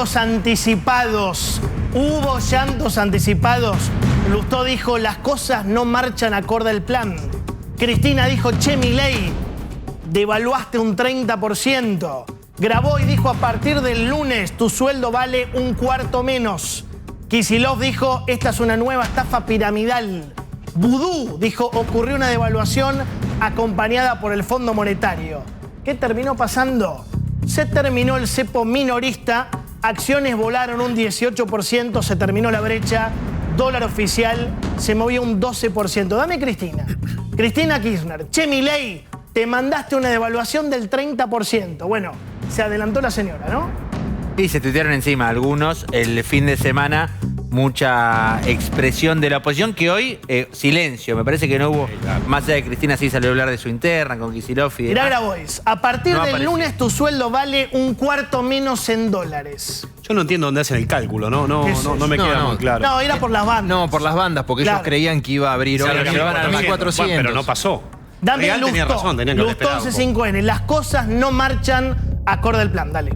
llantos anticipados. Hubo llantos anticipados. Lustó dijo, las cosas no marchan acorde al plan. Cristina dijo, che, Milei, devaluaste un 30%. Grabó y dijo, a partir del lunes tu sueldo vale un cuarto menos. Kicillof dijo, esta es una nueva estafa piramidal. Vudú dijo, ocurrió una devaluación acompañada por el Fondo Monetario. ¿Qué terminó pasando? Se terminó el cepo minorista, acciones volaron un 18%, se terminó la brecha, dólar oficial se movió un 12%. Dame Cristina. Cristina Kirchner. Che, Milei, te mandaste una devaluación del 30%. Bueno, se adelantó la señora, ¿no? Sí, se tuitearon encima algunos. El fin de semana, mucha expresión de la oposición que hoy, silencio. Me parece que no hubo, más allá de Cristina, sí salió a hablar de su interna con Kicillof y Mirá Grabois, a partir del lunes tu sueldo vale un cuarto menos en dólares. Yo no entiendo dónde hacen el cálculo, no me queda muy claro. No, era por las bandas. No, por las bandas, porque ellos creían que iba a abrir hoy, que iban a 1400. Pero no pasó. Dame Real tenía Lustó, razón, tenían que haber Lustó esperado un poco. C5N. Las cosas no marchan acorde al plan, dale.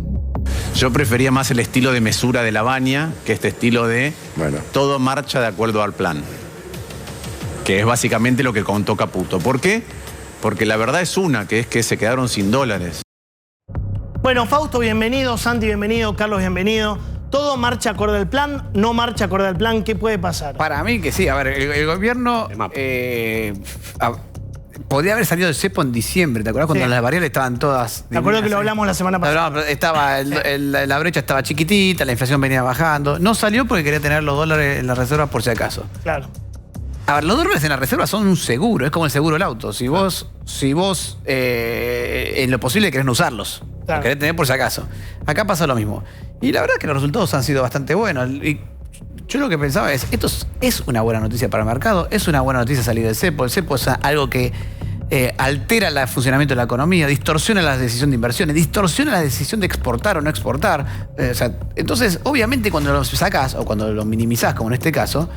Yo prefería más el estilo de mesura de la Baña que este estilo de todo marcha de acuerdo al plan. Que es básicamente lo que contó Caputo. ¿Por qué? Porque la verdad es una, que es que se quedaron sin dólares. Bueno, Fausto, bienvenido. Santi, bienvenido. Carlos, bienvenido. ¿Todo marcha acorde al plan? ¿No marcha acorde al plan? ¿Qué puede pasar? Para mí que sí. A ver, el gobierno podía haber salido del cepo en diciembre. ¿Te acuerdas cuando las variables estaban todas? Me acuerdo que lo hablamos la semana pasada. No, estaba la brecha estaba chiquitita, la inflación venía bajando. No salió porque quería tener los dólares en la reserva por si acaso. Claro. A ver, los dólares en la reserva son un seguro, es como el seguro del auto. Si vos en lo posible querés no usarlos, los querés tener por si acaso. Acá pasa lo mismo. Y la verdad es que los resultados han sido bastante buenos. Y yo lo que pensaba es, esto es una buena noticia para el mercado, es una buena noticia salir del cepo. El cepo es algo que altera el funcionamiento de la economía, distorsiona la decisión de inversiones, distorsiona la decisión de exportar o no exportar. Entonces, obviamente, cuando lo sacás o cuando lo minimizás, como en este caso,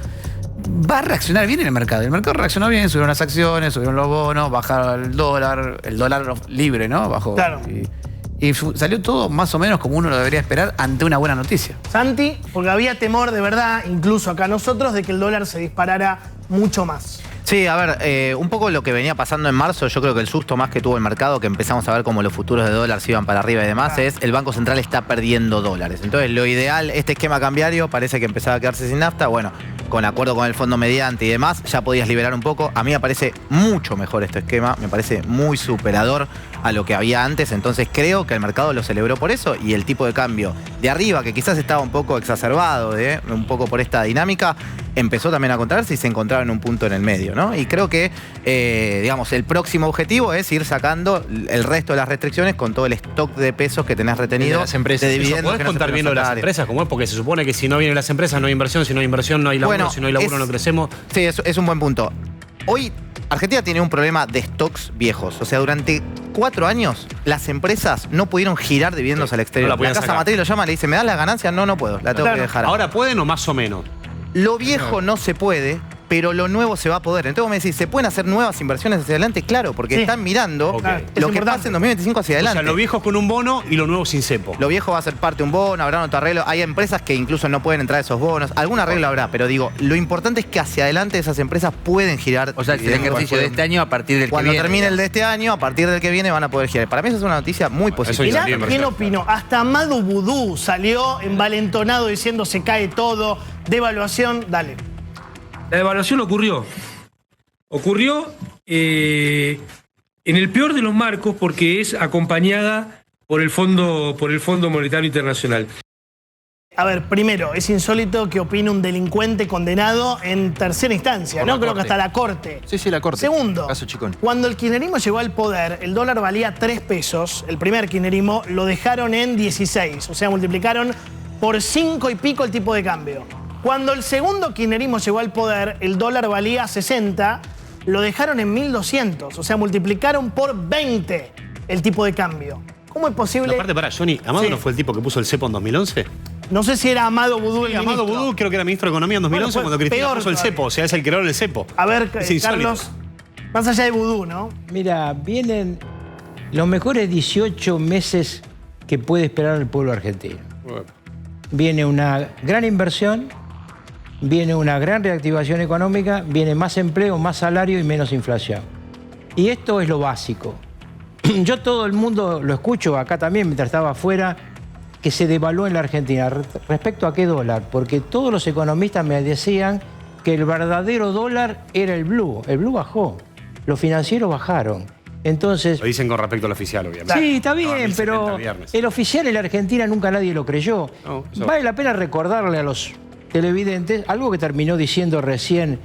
va a reaccionar bien en el mercado. El mercado reaccionó bien, subieron las acciones, subieron los bonos, bajaron el dólar libre, ¿no? Bajó. Claro. Y salió todo más o menos como uno lo debería esperar ante una buena noticia. Santi, porque había temor de verdad, incluso acá nosotros, de que el dólar se disparara mucho más. Sí, a ver, un poco lo que venía pasando en marzo, yo creo que el susto más que tuvo el mercado, que empezamos a ver cómo los futuros de dólar se iban para arriba y demás, es el Banco Central está perdiendo dólares. Entonces, lo ideal, este esquema cambiario parece que empezaba a quedarse sin nafta. Bueno, con acuerdo con el fondo mediante y demás, ya podías liberar un poco. A mí me parece mucho mejor este esquema, me parece muy superador a lo que había antes. Entonces, creo que el mercado lo celebró por eso y el tipo de cambio de arriba, que quizás estaba un poco exacerbado, un poco por esta dinámica, empezó también a contraerse y se encontraba en un punto en el medio, ¿no? Y creo que, digamos, el próximo objetivo es ir sacando el resto de las restricciones con todo el stock de pesos que tenés retenido. De las empresas. De dividendos. ¿Podés contar bien lo de las empresas? ¿Cómo es? Porque se supone que si no vienen las empresas no hay inversión, si no hay inversión no hay laburo, si no hay laburo no crecemos. Sí, es un buen punto. Hoy Argentina tiene un problema de stocks viejos. O sea, durante 4 años las empresas no pudieron girar dividendos al exterior. No la casa matriz lo llama, le dice, ¿me das la ganancia? No, no puedo, la tengo que dejar. ¿Ahora pueden o más o menos? Lo viejo no se puede, pero lo nuevo se va a poder. Entonces vos me decís, ¿se pueden hacer nuevas inversiones hacia adelante? Claro, porque están mirando lo que pasa en 2025 hacia adelante. O sea, lo viejo con un bono y lo nuevo sin cepo. Lo viejo va a ser parte de un bono, habrá otro arreglo. Hay empresas que incluso no pueden entrar a esos bonos. Algún arreglo habrá, pero digo, lo importante es que hacia adelante esas empresas pueden girar. O sea, el ejercicio de este año a partir del que viene. Cuando termine el de este año, a partir del que viene van a poder girar. Para mí esa es una noticia muy positiva. Mirá quién opinó. Hasta Madu Vudú salió envalentonado diciendo se cae todo, devaluación, dale. La devaluación ocurrió. Ocurrió en el peor de los marcos porque es acompañada por el Fondo Monetario Internacional. A ver, primero, es insólito que opine un delincuente condenado en tercera instancia, ¿no? Creo que hasta la Corte. Sí, la Corte. Segundo, Caso Chicón. cuando el kirchnerismo llegó al poder, el dólar valía 3 pesos. El primer kirchnerismo lo dejaron en 16. O sea, multiplicaron por 5 y pico el tipo de cambio. Cuando el segundo kirchnerismo llegó al poder, el dólar valía 60, lo dejaron en 1200. O sea, multiplicaron por 20 el tipo de cambio. ¿Cómo es posible? No, aparte, pará, Johnny, ¿Amado no fue el tipo que puso el cepo en 2011? No sé si era Amado Vudú el Amado ministro. Vudú creo que era ministro de Economía en 2011 Bueno, cuando Cristina peor puso el todavía. cepo. O sea, es el creador del cepo. A ver, Es insólito. Carlos, más allá de Vudú, ¿no? Mira, vienen los mejores 18 meses que puede esperar el pueblo argentino. viene una gran inversión, viene una gran reactivación económica, viene más empleo, más salario y menos inflación. Y esto es lo básico. Yo todo el mundo lo escucho, acá también mientras estaba afuera, que se devaluó en la Argentina. ¿Respecto a qué dólar? Porque todos los economistas me decían que el verdadero dólar era el blue. El blue bajó, los financieros bajaron. Entonces, lo dicen con respecto al oficial, obviamente. Sí, está bien, pero el oficial en la Argentina nunca nadie lo creyó. No, vale la pena recordarle a los televidentes algo que terminó diciendo recién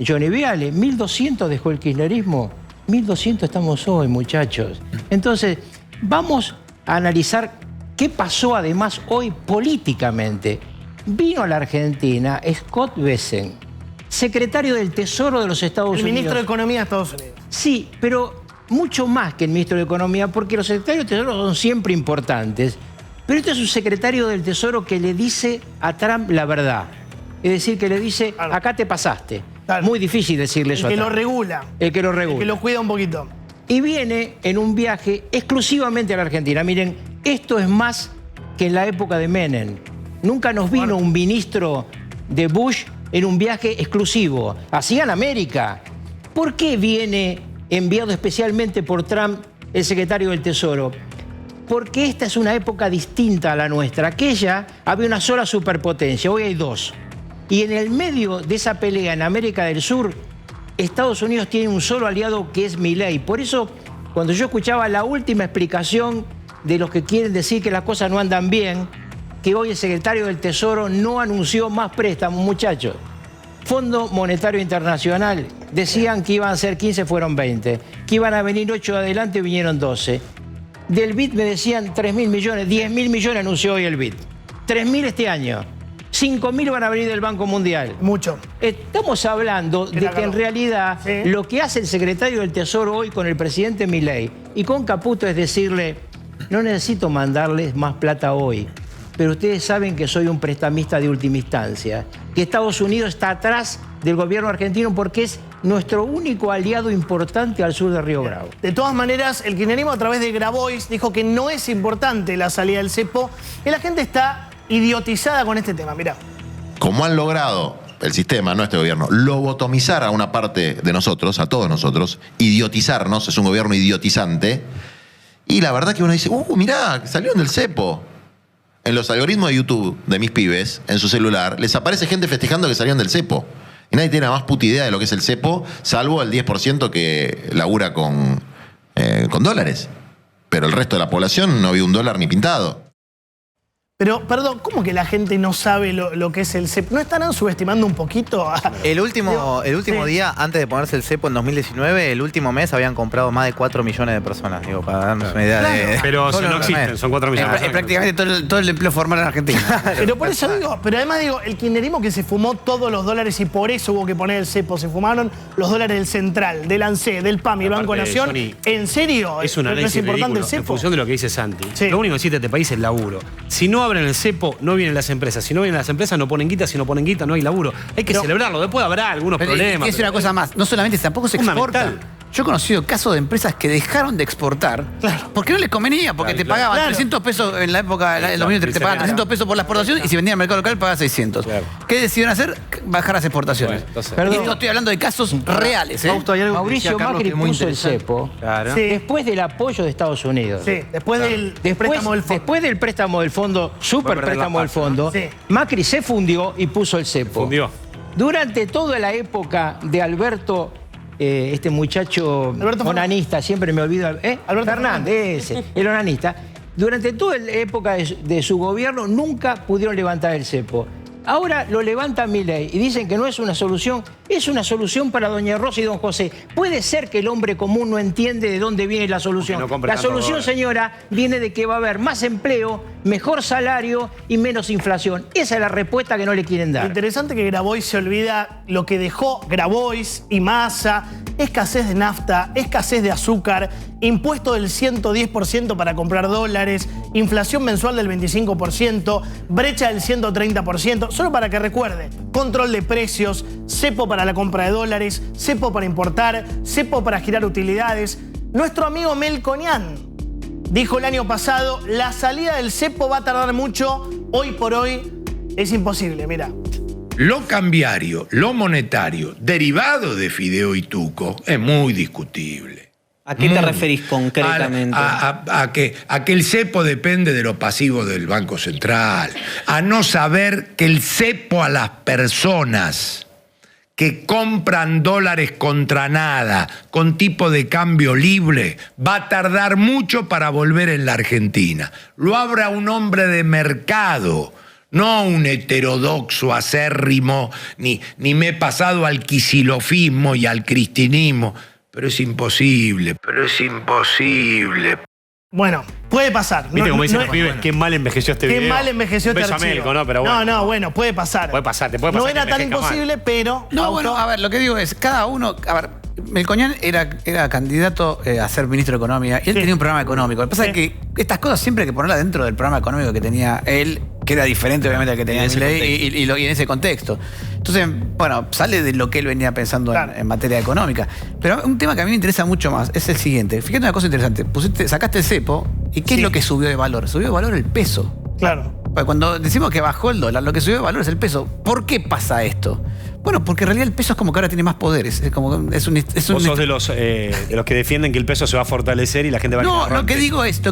Johnny Viale. 1.200 dejó el kirchnerismo, 1.200 estamos hoy, muchachos. Entonces, vamos a analizar qué pasó además hoy políticamente. Vino a la Argentina Scott Bessent, secretario del Tesoro de los Estados Unidos. El ministro de Economía de Estados Unidos. Sí, pero mucho más que el ministro de Economía, porque los secretarios del Tesoro son siempre importantes, pero este es un secretario del Tesoro que le dice a Trump la verdad. Es decir, que le dice, acá te pasaste. Muy difícil decirle eso a Trump. El que lo regula. El que lo regula. El que lo cuida un poquito. Y viene en un viaje exclusivamente a la Argentina. Miren, esto es más que en la época de Menem. Nunca nos vino un ministro de Bush en un viaje exclusivo. Hacían América. ¿Por qué viene enviado especialmente por Trump el secretario del Tesoro? Porque esta es una época distinta a la nuestra. Aquella había una sola superpotencia, hoy hay dos. Y en el medio de esa pelea en América del Sur, Estados Unidos tiene un solo aliado que es Milei. Por eso, cuando yo escuchaba la última explicación de los que quieren decir que las cosas no andan bien, que hoy el secretario del Tesoro no anunció más préstamos, muchachos. Fondo Monetario Internacional, decían que iban a ser 15, fueron 20. Que iban a venir 8 de adelante, vinieron 12. Del BID me decían 3.000 millones, 10.000 millones anunció hoy el BID. 3.000 este año. 5.000 van a venir del Banco Mundial. Mucho. Estamos hablando de que en realidad lo que hace el secretario del Tesoro hoy con el presidente Milei y con Caputo es decirle, no necesito mandarles más plata hoy, pero ustedes saben que soy un prestamista de última instancia, que Estados Unidos está atrás del gobierno argentino porque es nuestro único aliado importante al sur de Río Bravo. De todas maneras, el kirchnerismo a través de Grabois dijo que no es importante la salida del cepo y la gente está idiotizada con este tema, mirá. Como han logrado el sistema, no este gobierno, lobotomizar a una parte de nosotros, a todos nosotros, idiotizarnos, es un gobierno idiotizante, y la verdad que uno dice, mirá, salieron del cepo. En los algoritmos de YouTube de mis pibes, en su celular, les aparece gente festejando que salieron del cepo. Y nadie tiene la más puta idea de lo que es el cepo, salvo el 10% que labura con dólares. Pero el resto de la población no vio un dólar ni pintado. Pero, perdón, ¿cómo que la gente no sabe lo que es el cepo? ¿No estarán subestimando un poquito? El último día, antes de ponerse el cepo en 2019, el último mes habían comprado más de 4 millones de personas, digo, para darnos una idea de... Pero no existen, son 4 millones. Es prácticamente todo el empleo formal en Argentina. Pero por eso digo, pero además digo, el kirchnerismo que se fumó todos los dólares y por eso hubo que poner el cepo, se fumaron los dólares del Central, del ANSE, del PAMI, del Banco Nación. Johnny, ¿En serio? Es un análisis importante el cepo. En función de lo que dice Santi. Sí. Lo único que necesita este país es laburo. Si no abren el cepo, no vienen las empresas. Si no vienen las empresas, no ponen guita. Si no ponen guita, no hay laburo. Hay que celebrarlo. Después habrá algunos problemas. Es una cosa más. No solamente, tampoco se exporta. Yo he conocido casos de empresas que dejaron de exportar porque no les convenía, porque te pagaban 300 pesos en la época del 2003, te pagaban 300 pesos por la exportación y si vendían al mercado local pagaban 600. ¿Qué decidieron hacer? Bajar las exportaciones. Esto estoy hablando de casos reales. Mauricio Macri puso el cepo después del apoyo de Estados Unidos. Sí, después del préstamo del fondo. Después del préstamo del fondo, super préstamo del fondo, Macri se fundió y puso el cepo. Durante toda la época de Alberto, este muchacho onanista, siempre me olvido, Alberto Fernández, el onanista, durante toda la época de su gobierno nunca pudieron levantar el cepo. Ahora lo levanta Milei y dicen que no es una solución. Es una solución para doña Rosa y don José. Puede ser que el hombre común no entiende de dónde viene la solución. La solución, señora, viene de que va a haber más empleo, mejor salario y menos inflación. Esa es la respuesta que no le quieren dar. Interesante que Grabois se olvida lo que dejó Grabois y Massa. Escasez de nafta, escasez de azúcar, impuesto del 110% para comprar dólares, inflación mensual del 25%, brecha del 130%. Solo para que recuerde, control de precios, cepo para la compra de dólares, cepo para importar, cepo para girar utilidades. Nuestro amigo Melconian dijo el año pasado, la salida del cepo va a tardar mucho, hoy por hoy Es imposible, mira. Lo cambiario, lo monetario, derivado de Fideo y Tuco, es muy discutible. ¿A qué te referís concretamente? A que el cepo depende de lo pasivo del Banco Central. A no saber que el cepo a las personas que compran dólares contra nada, con tipo de cambio libre, va a tardar mucho para volver en la Argentina. Lo abra un hombre de mercado, no un heterodoxo acérrimo, ni me he pasado al quisilofismo y al cristinismo. Pero es imposible. Bueno, puede pasar. ¿Viste cómo dicen los pibes? Qué mal envejeció este video. Qué mal envejeció este Beso a archivo. Melco, ¿no? Pero bueno. No, bueno, puede pasar. Puede pasar, te puede pasar. No que era tan envejezca imposible, mal. pero... No, bueno, a ver, lo que digo es, cada uno... A ver, Melconian era candidato a ser ministro de Economía y él tenía un programa económico. Lo que pasa es que estas cosas siempre hay que ponerlas dentro del programa económico que tenía él, que era diferente obviamente al que tenía Milei y en ese contexto. Entonces, bueno, sale de lo que él venía pensando en materia económica. Pero un tema que a mí me interesa mucho más es el siguiente. Fíjate una cosa interesante. Sacaste el cepo y ¿qué es lo que subió de valor? Subió de valor el peso. Claro. Cuando decimos que bajó el dólar, lo que subió de valor es el peso. ¿Por qué pasa esto? Bueno, porque en realidad el peso es como que ahora tiene más poderes. Vos sos de los que defienden que el peso se va a fortalecer y la gente va a... No, lo que digo es,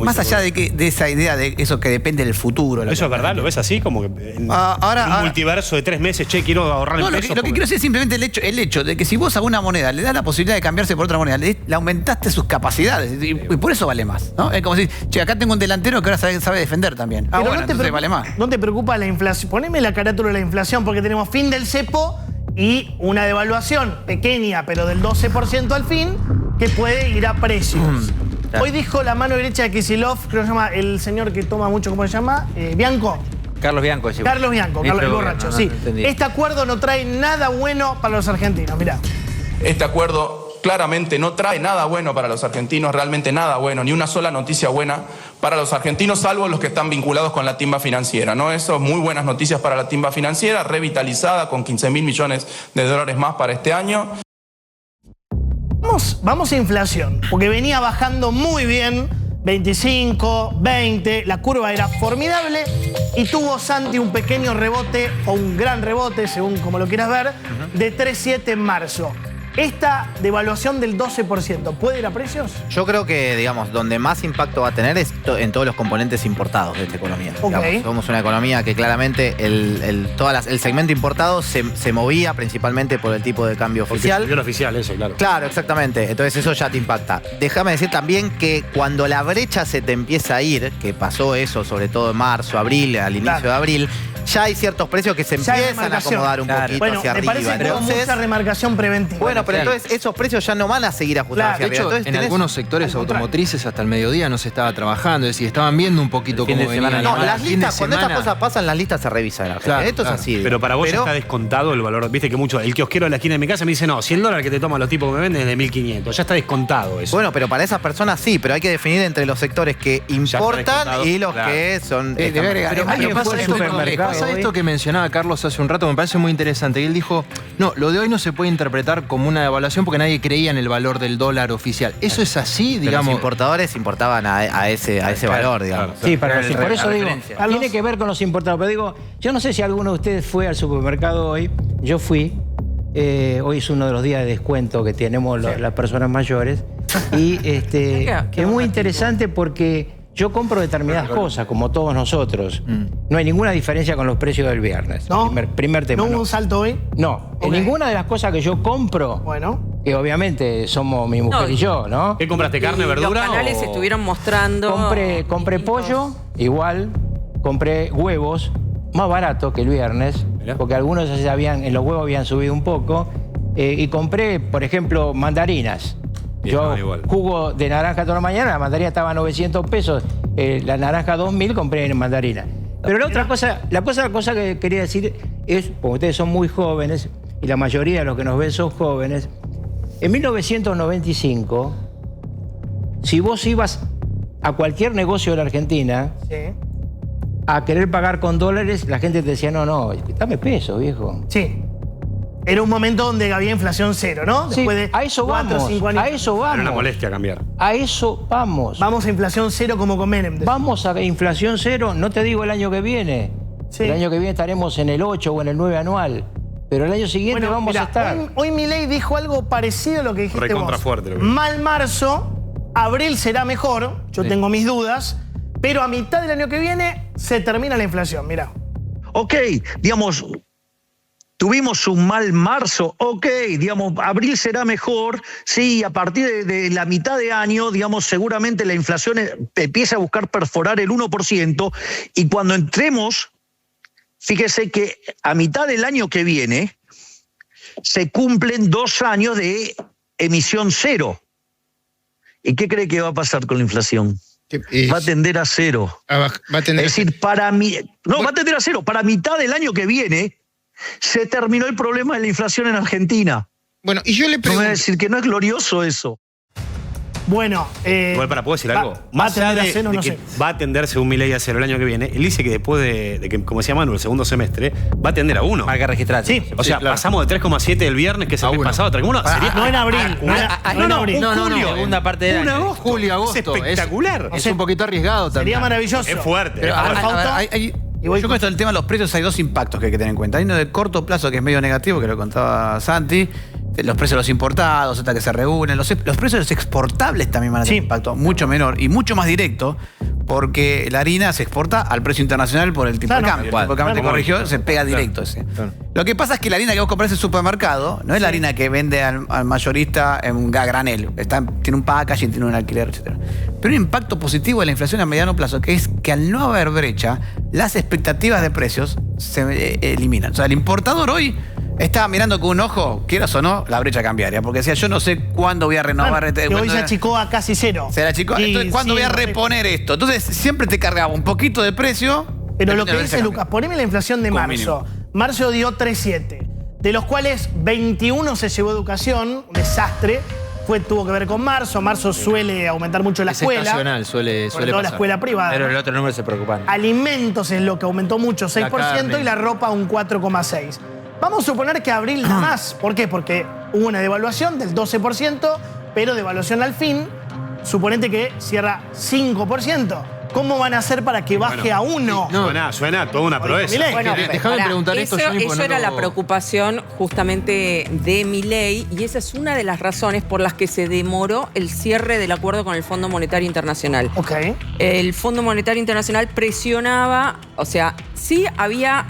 más allá de esa idea de eso que depende del futuro. ¿Eso es verdad? ¿Lo ves así? Como que en un multiverso de 3 meses, che, quiero ahorrar el peso. Lo que quiero decir es simplemente el hecho de que si vos a una moneda le das la posibilidad de cambiarse por otra moneda, le aumentaste sus capacidades y por eso vale más, ¿no? Es como decir, che, acá tengo un delantero que ahora sabe defender también. Pero bueno, entonces vale más. ¿No te preocupa la inflación? Poneme la carátula de la inflación porque tenemos fin del cepo y una devaluación pequeña, pero del 12% al fin, que puede ir a precios. Hoy dijo la mano derecha de Kicillof, creo que se llama el señor que toma mucho, ¿cómo se llama? Bianco. Carlos Bianco. Carlos Bianco, el borracho, sí. Este acuerdo no trae nada bueno para los argentinos, mirá. Este acuerdo claramente no trae nada bueno para los argentinos, realmente nada bueno, ni una sola noticia buena para los argentinos, salvo los que están vinculados con la timba financiera, ¿no? Eso, muy buenas noticias para la timba financiera, revitalizada con 15.000 millones de dólares más para este año. Vamos a inflación, porque venía bajando muy bien, 25, 20, la curva era formidable y tuvo Santi un pequeño rebote, o un gran rebote, según como lo quieras ver, de 3,7 en marzo. ¿Esta devaluación del 12% puede ir a precios? Yo creo que, digamos, donde más impacto va a tener es en todos los componentes importados de esta economía. Digamos, somos una economía que claramente el segmento importado se movía principalmente por el tipo de cambio oficial. El oficial, eso, claro. Claro, exactamente. Entonces eso ya te impacta. Déjame decir también que cuando la brecha se te empieza a ir, que pasó eso sobre todo en marzo, abril, al inicio de abril, ya hay ciertos precios que se empiezan a acomodar un poquito hacia arriba. Me parece que hubo mucha remarcación preventiva. Bueno, pero entonces esos precios ya no van a seguir ajustando hacia arriba. De hecho, en algunos sectores automotrices hasta el mediodía no se estaba trabajando, es decir, estaban viendo un poquito cómo venía. No, las listas, cuando estas cosas pasan, las listas se revisan. Esto es así. Pero para vos ya está descontado el valor. Viste que mucho, el kiosquero de la esquina de mi casa me dice, no, $100 que te toman los tipos que me venden es de 1.500. Ya está descontado eso. Bueno, pero para esas personas sí, pero hay que definir entre los sectores que importan y los que son... Pasa esto que mencionaba Carlos hace un rato, me parece muy interesante. Y él dijo, no, lo de hoy no se puede interpretar como una devaluación porque nadie creía en el valor del dólar oficial. ¿Eso es así, digamos? Los importadores importaban a ese valor, digamos. Sí, por eso digo, tiene que ver con los importados. Pero digo, yo no sé si alguno de ustedes fue al supermercado hoy. Yo fui. Hoy es uno de los días de descuento que tenemos las personas mayores. Y es muy interesante porque yo compro determinadas cosas, como todos nosotros. No hay ninguna diferencia con los precios del viernes. ¿No? Primer tema. ¿No hubo un salto hoy? No. En ninguna de las cosas que yo compro, que obviamente somos mi mujer y yo, ¿no? ¿Qué compraste? ¿Carne, verdura? Los canales estuvieron mostrando... Compré pollo, igual. Compré huevos, más barato que el viernes, porque algunos en los huevos habían subido un poco. Y compré, por ejemplo, mandarinas. Yo jugo de naranja toda la mañana, la mandarina estaba a 900 pesos, la naranja 2.000 compré en mandarina. Pero la cosa que quería decir es, porque ustedes son muy jóvenes, y la mayoría de los que nos ven son jóvenes, en 1995, si vos ibas a cualquier negocio de la Argentina a querer pagar con dólares, la gente te decía, no, dame peso, viejo. Sí. Era un momento donde había inflación cero, ¿no? Después de a eso 4 o 5 años. A eso vamos. Era una molestia cambiar. A eso vamos. Vamos a inflación cero como con Menem. Vamos a inflación cero, no te digo el año que viene, El año que viene estaremos en el 8 o en el 9 anual. Pero el año siguiente vamos a estar. Hoy Milei dijo algo parecido a lo que dijiste Recontra vos. fuerte lo que Mal marzo, abril será mejor, yo tengo mis dudas, pero a mitad del año que viene se termina la inflación, mirá. Ok, digamos, tuvimos un mal marzo, ok, digamos, abril será mejor, sí, a partir de la mitad de año, digamos, seguramente la inflación empieza a buscar perforar el 1%, y cuando entremos, fíjese que a mitad del año que viene se cumplen 2 años de emisión cero. ¿Y qué cree que va a pasar con la inflación? Va a tender a cero. Va a tender es decir, va a tender a cero. Para mitad del año que viene se terminó el problema de la inflación en Argentina. Bueno, y yo le pregunto... No me va a decir que no es glorioso eso. Bueno, igual ¿puedo decir algo? Más allá de que va a tenderse un Milei a cero el año que viene, él dice que después de que, como decía Manu, el segundo semestre, va a tender a 1. Marca registrada. Sí. O sea, pasamos de 3,7 el viernes, que es el mes pasado, a 3,1. Sería... No en abril. No, en abril. No, segunda parte del año. Agosto. Julio, agosto. Es espectacular. Es un poquito arriesgado también. Sería maravilloso. Es fuerte. Pero, yo con esto del tema de los precios hay 2 impactos que hay que tener en cuenta. Hay uno de corto plazo que es medio negativo, que lo contaba Santi. Los precios de los importados, hasta que se reúnen. Los precios de los exportables también van a tener impacto mucho menor y mucho más directo, porque la harina se exporta al precio internacional por el tipo de cambio. El tipo de cambio te corrigió, se pega directo ese. Lo que pasa es que la harina que vos compras en el supermercado no es la harina que vende al mayorista en granel. Tiene un packaging, tiene un alquiler, etc. Pero un impacto positivo de la inflación a mediano plazo, que es que al no haber brecha, las expectativas de precios se eliminan. O sea, el importador hoy estaba mirando con un ojo, quieras o no, la brecha cambiaria. Porque decía, yo no sé cuándo voy a renovar. Que hoy se achicó a casi cero. Se la achicó. Entonces, ¿cuándo voy a reponer esto? Entonces, siempre te cargaba un poquito de precio. Pero lo que dice Lucas, poneme la inflación de marzo. Marzo dio 3,7. De los cuales 21 se llevó educación, un desastre. Tuvo que ver con marzo. Marzo suele aumentar mucho la escuela. Es estacional, suele sobre todo pasar. La escuela privada. Pero el otro número es preocupante. Alimentos es lo que aumentó mucho, 6%, y la ropa un 4,6%. Vamos a suponer que abril da más. ¿Por qué? Porque hubo una devaluación del 12%, pero devaluación al fin, suponete que cierra 5%. ¿Cómo van a hacer para que baje a 1? Suena toda una proeza. Bueno, déjame preguntar esto. Eso era la preocupación justamente de Milei, y esa es una de las razones por las que se demoró el cierre del acuerdo con el Fondo Monetario Internacional. El Fondo Monetario Internacional presionaba, o sea, sí había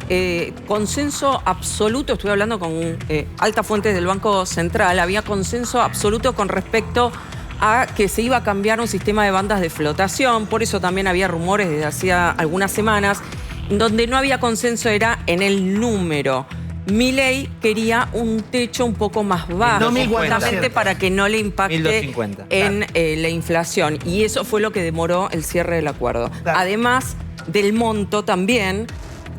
consenso absoluto, estuve hablando con altas fuentes del Banco Central, había consenso absoluto con respecto a que se iba a cambiar un sistema de bandas de flotación. Por eso también había rumores desde hacía algunas semanas. Donde no había consenso era en el número. Milei quería un techo un poco más bajo, justamente para que no le impacte 1250. En la inflación. Y eso fue lo que demoró el cierre del acuerdo. Además del monto también.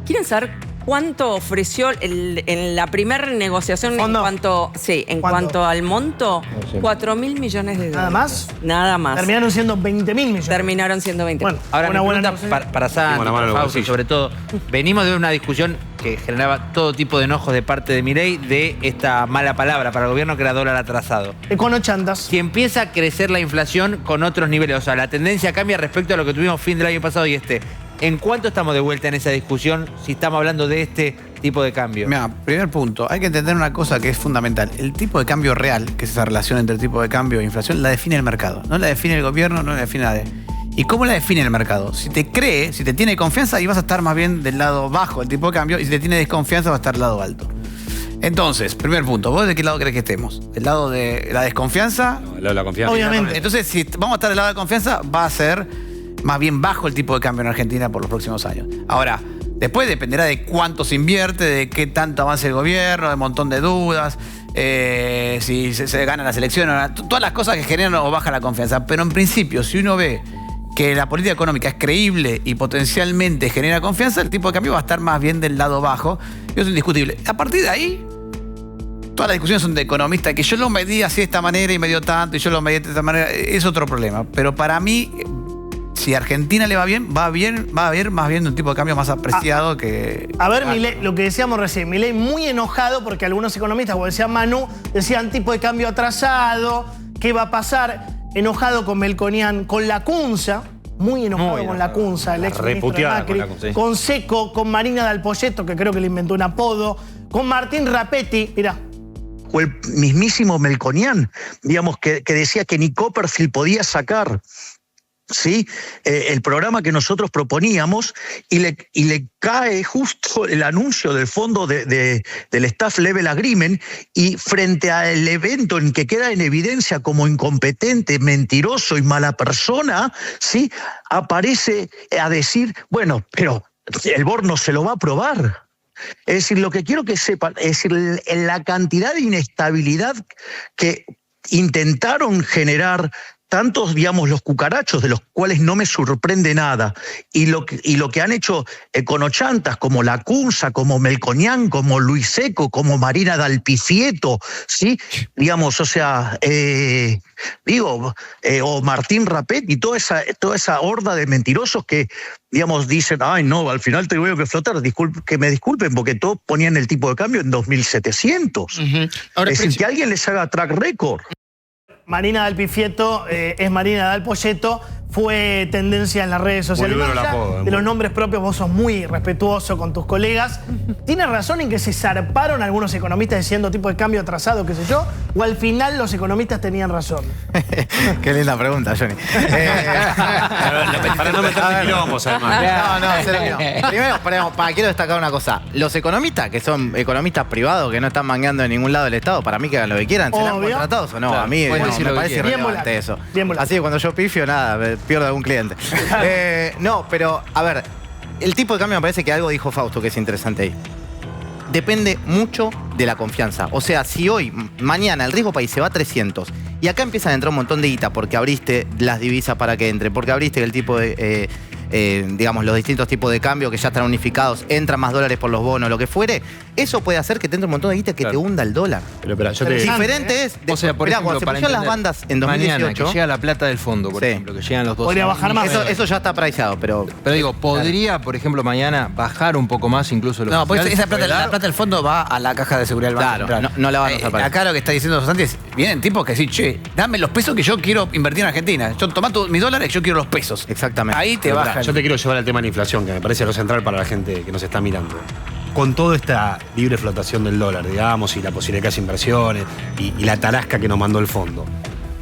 ¿Quieren saber cuánto ofreció en la primera negociación en cuanto al monto? 4.000 millones de dólares. ¿Nada más? Nada más. Terminaron siendo 20.000 millones. Terminaron siendo 20.000. Bueno, ahora una una buena pregunta para Santi, para Fausto, sobre todo. Venimos de una discusión que generaba todo tipo de enojos de parte de Milei de esta mala palabra para el gobierno, que era dólar atrasado. Econochandas. Si empieza a crecer la inflación con otros niveles, o sea, la tendencia cambia respecto a lo que tuvimos fin del año pasado y este. ¿En cuánto estamos de vuelta en esa discusión si estamos hablando de este tipo de cambio? Mira, primer punto, hay que entender una cosa que es fundamental. El tipo de cambio real, que es esa relación entre el tipo de cambio e inflación, la define el mercado. No la define el gobierno, no la define nadie. ¿Y cómo la define el mercado? Si te cree, si te tiene confianza, ahí vas a estar más bien del lado bajo del tipo de cambio, y si te tiene desconfianza, va a estar del lado alto. Entonces, primer punto, ¿vos de qué lado crees que estemos? ¿Del lado de la desconfianza? No, el lado de la confianza. Obviamente. Entonces, si vamos a estar del lado de la confianza, va a ser más bien bajo el tipo de cambio en Argentina por los próximos años. Ahora, después dependerá de cuánto se invierte, de qué tanto avance el gobierno, de un montón de dudas, si se gana las elecciones, todas las cosas que generan o bajan la confianza. Pero en principio, si uno ve que la política económica es creíble y potencialmente genera confianza, el tipo de cambio va a estar más bien del lado bajo. Eso es indiscutible. A partir de ahí, todas las discusiones son de economistas, que yo lo medí así de esta manera y me dio tanto, y yo lo medí de esta manera, es otro problema. Pero para mí, si a Argentina le va a haber más bien un tipo de cambio más apreciado que... A ver, Milei, lo que decíamos recién, Milei muy enojado porque algunos economistas, como decía Manu, decían tipo de cambio atrasado, ¿qué va a pasar? Enojado con Melconian, con la Cunza, muy enojado con la Cunza, el ex ministro de Macri, con Seco, con Marina Dal Poyetto, que creo que le inventó un apodo, con Martín Rapetti, mirá. O el mismísimo Melconian, digamos, que decía que ni Copperfield podía sacar, ¿sí? El programa que nosotros proponíamos y le cae justo el anuncio del fondo del Staff Level Agreement, y frente al evento en que queda en evidencia como incompetente, mentiroso y mala persona, ¿sí? Aparece a decir, bueno, pero el BOR no se lo va a aprobar. Es decir, lo que quiero que sepan, es decir, la cantidad de inestabilidad que intentaron generar tantos, digamos, los cucarachos, de los cuales no me sorprende nada, y lo que han hecho econochantas como la Cunza, como Melconian, como Luis Seco, como Marina Dal Pifieto, ¿sí? Digamos, o sea, o Martín Rapetti, toda esa horda de mentirosos que, digamos, dicen, ay, no, al final te voy a flotar, que me disculpen, porque todos ponían el tipo de cambio en 2.700. Es decir, que alguien les haga track record. Marina Dal Pifieto es Marina Dal Poyetto, fue tendencia en las redes sociales. De los nombres propios, vos sos muy respetuoso con tus colegas. ¿Tiene razón en que se zarparon algunos economistas diciendo tipo de cambio atrasado, qué sé yo? ¿O al final los economistas tenían razón? Qué linda pregunta, Johnny. Para no meterte en quilombos, además. No, serio. Primero, quiero destacar una cosa. Los economistas, que son economistas privados, que no están mangueando en ningún lado del Estado, para mí que hagan lo que quieran, ¿serán contratados o no? Claro. A mí Bueno, me parece irrelevante eso. Así que cuando yo pifio, nada, pierdo algún cliente. No, pero, a ver, el tipo de cambio me parece que algo dijo Fausto que es interesante ahí. Depende mucho de la confianza. O sea, si hoy, mañana, el riesgo país se va a 300 y acá empiezan a entrar un montón de guita porque abriste las divisas para que entre, porque abriste el tipo de... digamos, los distintos tipos de cambio que ya están unificados, entran más dólares por los bonos, lo que fuere, eso puede hacer que te entre un montón de guita que te hunda el dólar. Pero yo diferente es... O sea, por ejemplo, cuando se pusieron las bandas en 2018... Mañana, que llega la plata del fondo, por ejemplo, que llegan los 12... Podría bajar más. Eso ya está priceado, pero digo, ¿podría, por ejemplo, mañana bajar un poco más incluso lo No, porque esa plata, la plata del fondo va a la caja de seguridad del Banco Central. No la van a usar para acá lo que está diciendo Santos, vienen tipos que dicen, che, dame los pesos que yo quiero invertir en Argentina. Yo tomá mis dólares, yo quiero los pesos. Exactamente. Ahí te bajan. Yo te quiero llevar al tema de la inflación, que me parece lo central para la gente que nos está mirando. Con toda esta libre flotación del dólar, digamos, y la posibilidad que hace inversiones, y la tarasca que nos mandó el fondo,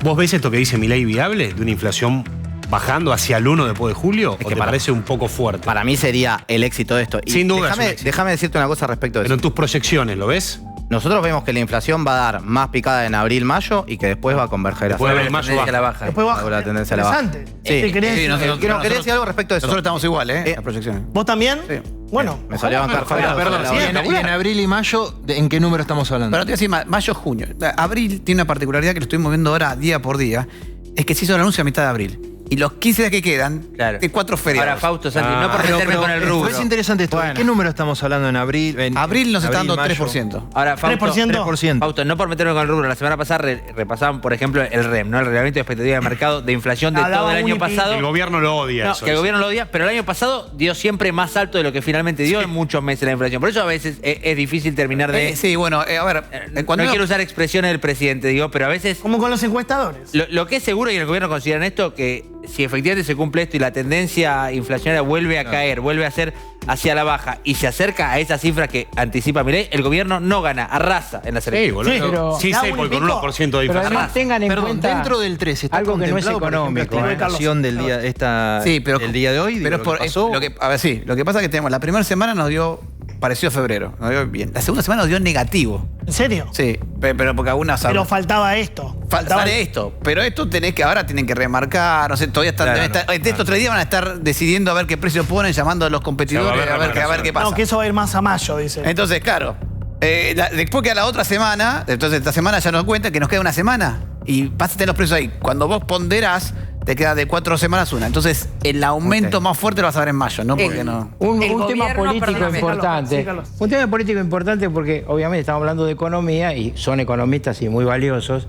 ¿vos ves esto que dice Milei viable, de una inflación bajando hacia el 1 después de julio? ¿O te parece un poco fuerte? Para mí sería el éxito de esto. Y sin duda. Déjame decirte una cosa respecto de eso. Pero en tus proyecciones, ¿lo ves? Nosotros vemos que la inflación va a dar más picada en abril, mayo y que después va a converger hacia Después de mayo baja. Después baja. La tendencia a la baja. Interesante. Sí. ¿Querés decir algo respecto de eso? Nosotros estamos igual, las proyecciones. ¿Vos también? Sí. Bueno. Me salió a bancar Fabio. Y en abril y mayo, ¿en qué número estamos hablando? Pero te voy a decir, mayo, junio. Abril tiene una particularidad que lo estuvimos viendo ahora día por día, es que se hizo el anuncio a mitad de abril. Y los 15 días que quedan, de 4 feriados. Ahora, Fausto, Santi, no por meterme con el rubro. Es interesante esto. ¿En qué número estamos hablando en abril? Abril nos está dando mayo. 3%. Ahora, Fausto, 3%. Fausto, no por meterme con el rubro. La semana pasada repasaban, por ejemplo, el REM, ¿no? El Reglamento de Expectativa de Mercado de Inflación de todo el año pasado. El gobierno lo odia. No, que el gobierno lo odia, pero el año pasado dio siempre más alto de lo que finalmente dio en muchos meses la inflación. Por eso a veces es difícil terminar de... Sí, bueno, a ver... no quiero usar expresiones del presidente, digo, pero a veces... Como con los encuestadores. Lo que es seguro, y el gobierno consideran esto, que si efectivamente se cumple esto y la tendencia inflacionaria vuelve a caer, vuelve a ser hacia la baja y se acerca a esas cifras que anticipa Milei, el gobierno no gana, arrasa en las elecciones. Sí, con 1% de Pero inflación. además tengan en cuenta dentro del 3 está algo que no es contemplado, por ejemplo, económico. esta inflación del día, del día de hoy. Pero lo que pasa es que tenemos, la primera semana nos dio, pareció febrero, nos dio bien. La segunda semana nos dio negativo. ¿En serio? Sí, pero porque algunas... Pero faltaba esto. Sale esto, pero esto ahora tienen que remarcar, no sé, todavía están, de estos 3 días van a estar decidiendo a ver qué precio ponen, llamando a los competidores, a ver qué pasa. No, que eso va a ir más a mayo, dice. Entonces, claro, después queda la otra semana, entonces esta semana ya nos cuenta que nos queda una semana y pásate los precios ahí. Cuando vos ponderás, te queda de 4 semanas una. Entonces, el aumento más fuerte lo vas a ver en mayo, ¿no? Porque no. Un tema político importante. Un tema político importante porque obviamente estamos hablando de economía y son economistas y muy valiosos,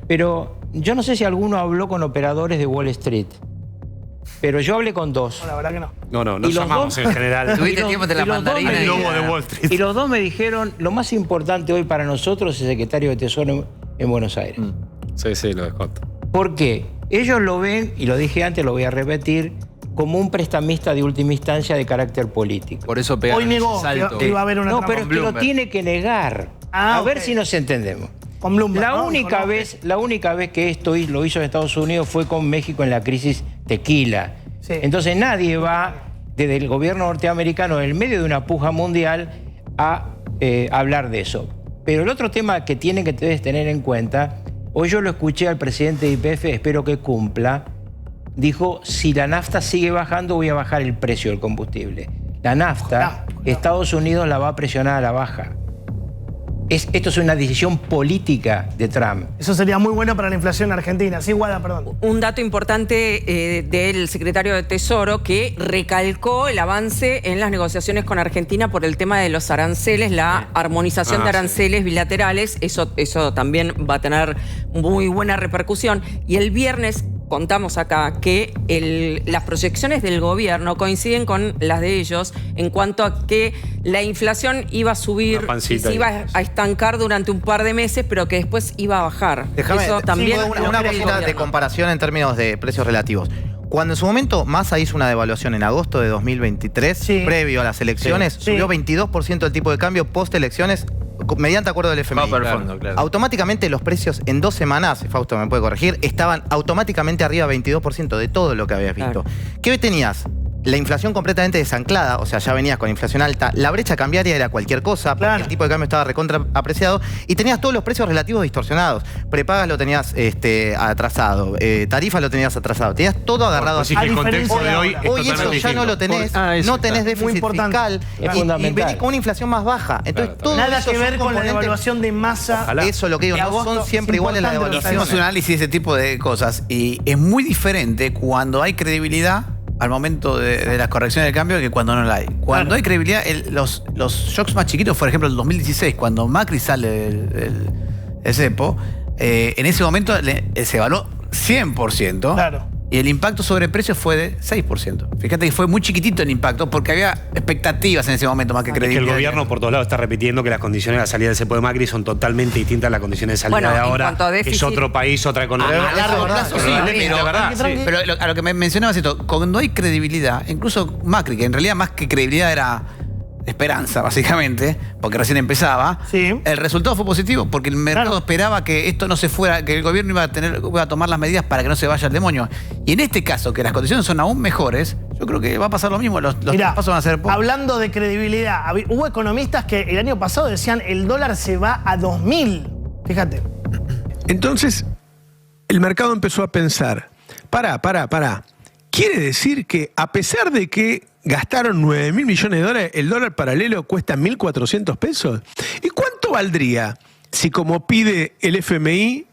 pero yo no sé si alguno habló con operadores de Wall Street, pero yo hablé con 2. No, la verdad que no. No llamamos en general. Tuviste tiempo de la mandarina. El lobo de Wall Street. Y los 2 me dijeron, lo más importante hoy para nosotros es el secretario de Tesoro en Buenos Aires. Sí, lo desconto. ¿Por qué? Ellos lo ven, y lo dije antes, lo voy a repetir, como un prestamista de última instancia de carácter político. Por eso pegaron Hoy negó ese salto. que iba a haber una No, trampa. pero es que lo tiene que negar. A ver si nos entendemos. Con Bloomberg, La ¿no? única vez que esto lo hizo en Estados Unidos fue con México en la crisis tequila. Sí. Entonces nadie va desde el gobierno norteamericano en medio de una puja mundial a hablar de eso. Pero el otro tema que tienen que ustedes tener en cuenta, hoy yo lo escuché al presidente de YPF, espero que cumpla, dijo, si la nafta sigue bajando voy a bajar el precio del combustible. La nafta, Estados Unidos la va a presionar a la baja. Esto es una decisión política de Trump. Eso sería muy bueno para la inflación argentina. Sí, Guada, perdón. Un dato importante del secretario de Tesoro que recalcó el avance en las negociaciones con Argentina por el tema de los aranceles, la armonización de aranceles bilaterales. Eso también va a tener muy buena repercusión. Y el viernes contamos acá que las proyecciones del gobierno coinciden con las de ellos en cuanto a que la inflación iba a subir, y se iba a estancar durante un par de meses, pero que después iba a bajar. Déjame, Eso también una cosita de comparación en términos de precios relativos. Cuando en su momento Massa hizo una devaluación en agosto de 2023, previo a las elecciones, subió 22% el tipo de cambio post-elecciones, mediante acuerdo del FMI. Claro. Automáticamente los precios en 2 semanas, Fausto me puede corregir, estaban automáticamente arriba 22% de todo lo que habías visto. ¿Qué tenías? La inflación completamente desanclada, o sea, ya venías con inflación alta, la brecha cambiaria era cualquier cosa, porque el tipo de cambio estaba recontra apreciado, y tenías todos los precios relativos distorsionados. Prepagas lo tenías atrasado, tarifas lo tenías atrasado, tenías todo agarrado así. El contexto de hoy es Hoy eso totalmente ya no lo tenés, no tenés déficit fiscal, y venís con una inflación más baja. Entonces, todo Nada eso que ver con la devaluación de Massa. Eso es lo que digo, no son siempre iguales las devaluaciones. Hicimos un análisis de ese tipo de cosas y es muy diferente cuando hay credibilidad al momento de las correcciones del cambio que cuando no la hay. Cuando hay credibilidad, los shocks más chiquitos, por ejemplo, el 2016, cuando Macri sale del cepo, en ese momento se evaluó 100%. Claro. Y el impacto sobre precios fue de 6%. Fíjate que fue muy chiquitito el impacto porque había expectativas en ese momento más que credibilidad. Que el gobierno por todos lados está repitiendo que las condiciones de la salida del cepo de Macri son totalmente distintas a las condiciones de salida de ahora. Es otro país, otra economía. A largo plazo sí, pero a lo que me mencionabas esto, cuando hay credibilidad, incluso Macri, que en realidad más que credibilidad era esperanza, básicamente, porque recién empezaba, el resultado fue positivo porque el mercado esperaba que esto no se fuera, que el gobierno iba a tomar las medidas para que no se vaya el demonio. Y en este caso, que las condiciones son aún mejores, yo creo que va a pasar lo mismo, los pasos van a ser pocos. Hablando de credibilidad, hubo economistas que el año pasado decían el dólar se va a 2.000. Fíjate. Entonces, el mercado empezó a pensar, pará. Quiere decir que a pesar de que gastaron 9.000 millones de dólares, el dólar paralelo cuesta 1.400 pesos. ¿Y cuánto valdría si, como pide el FMI,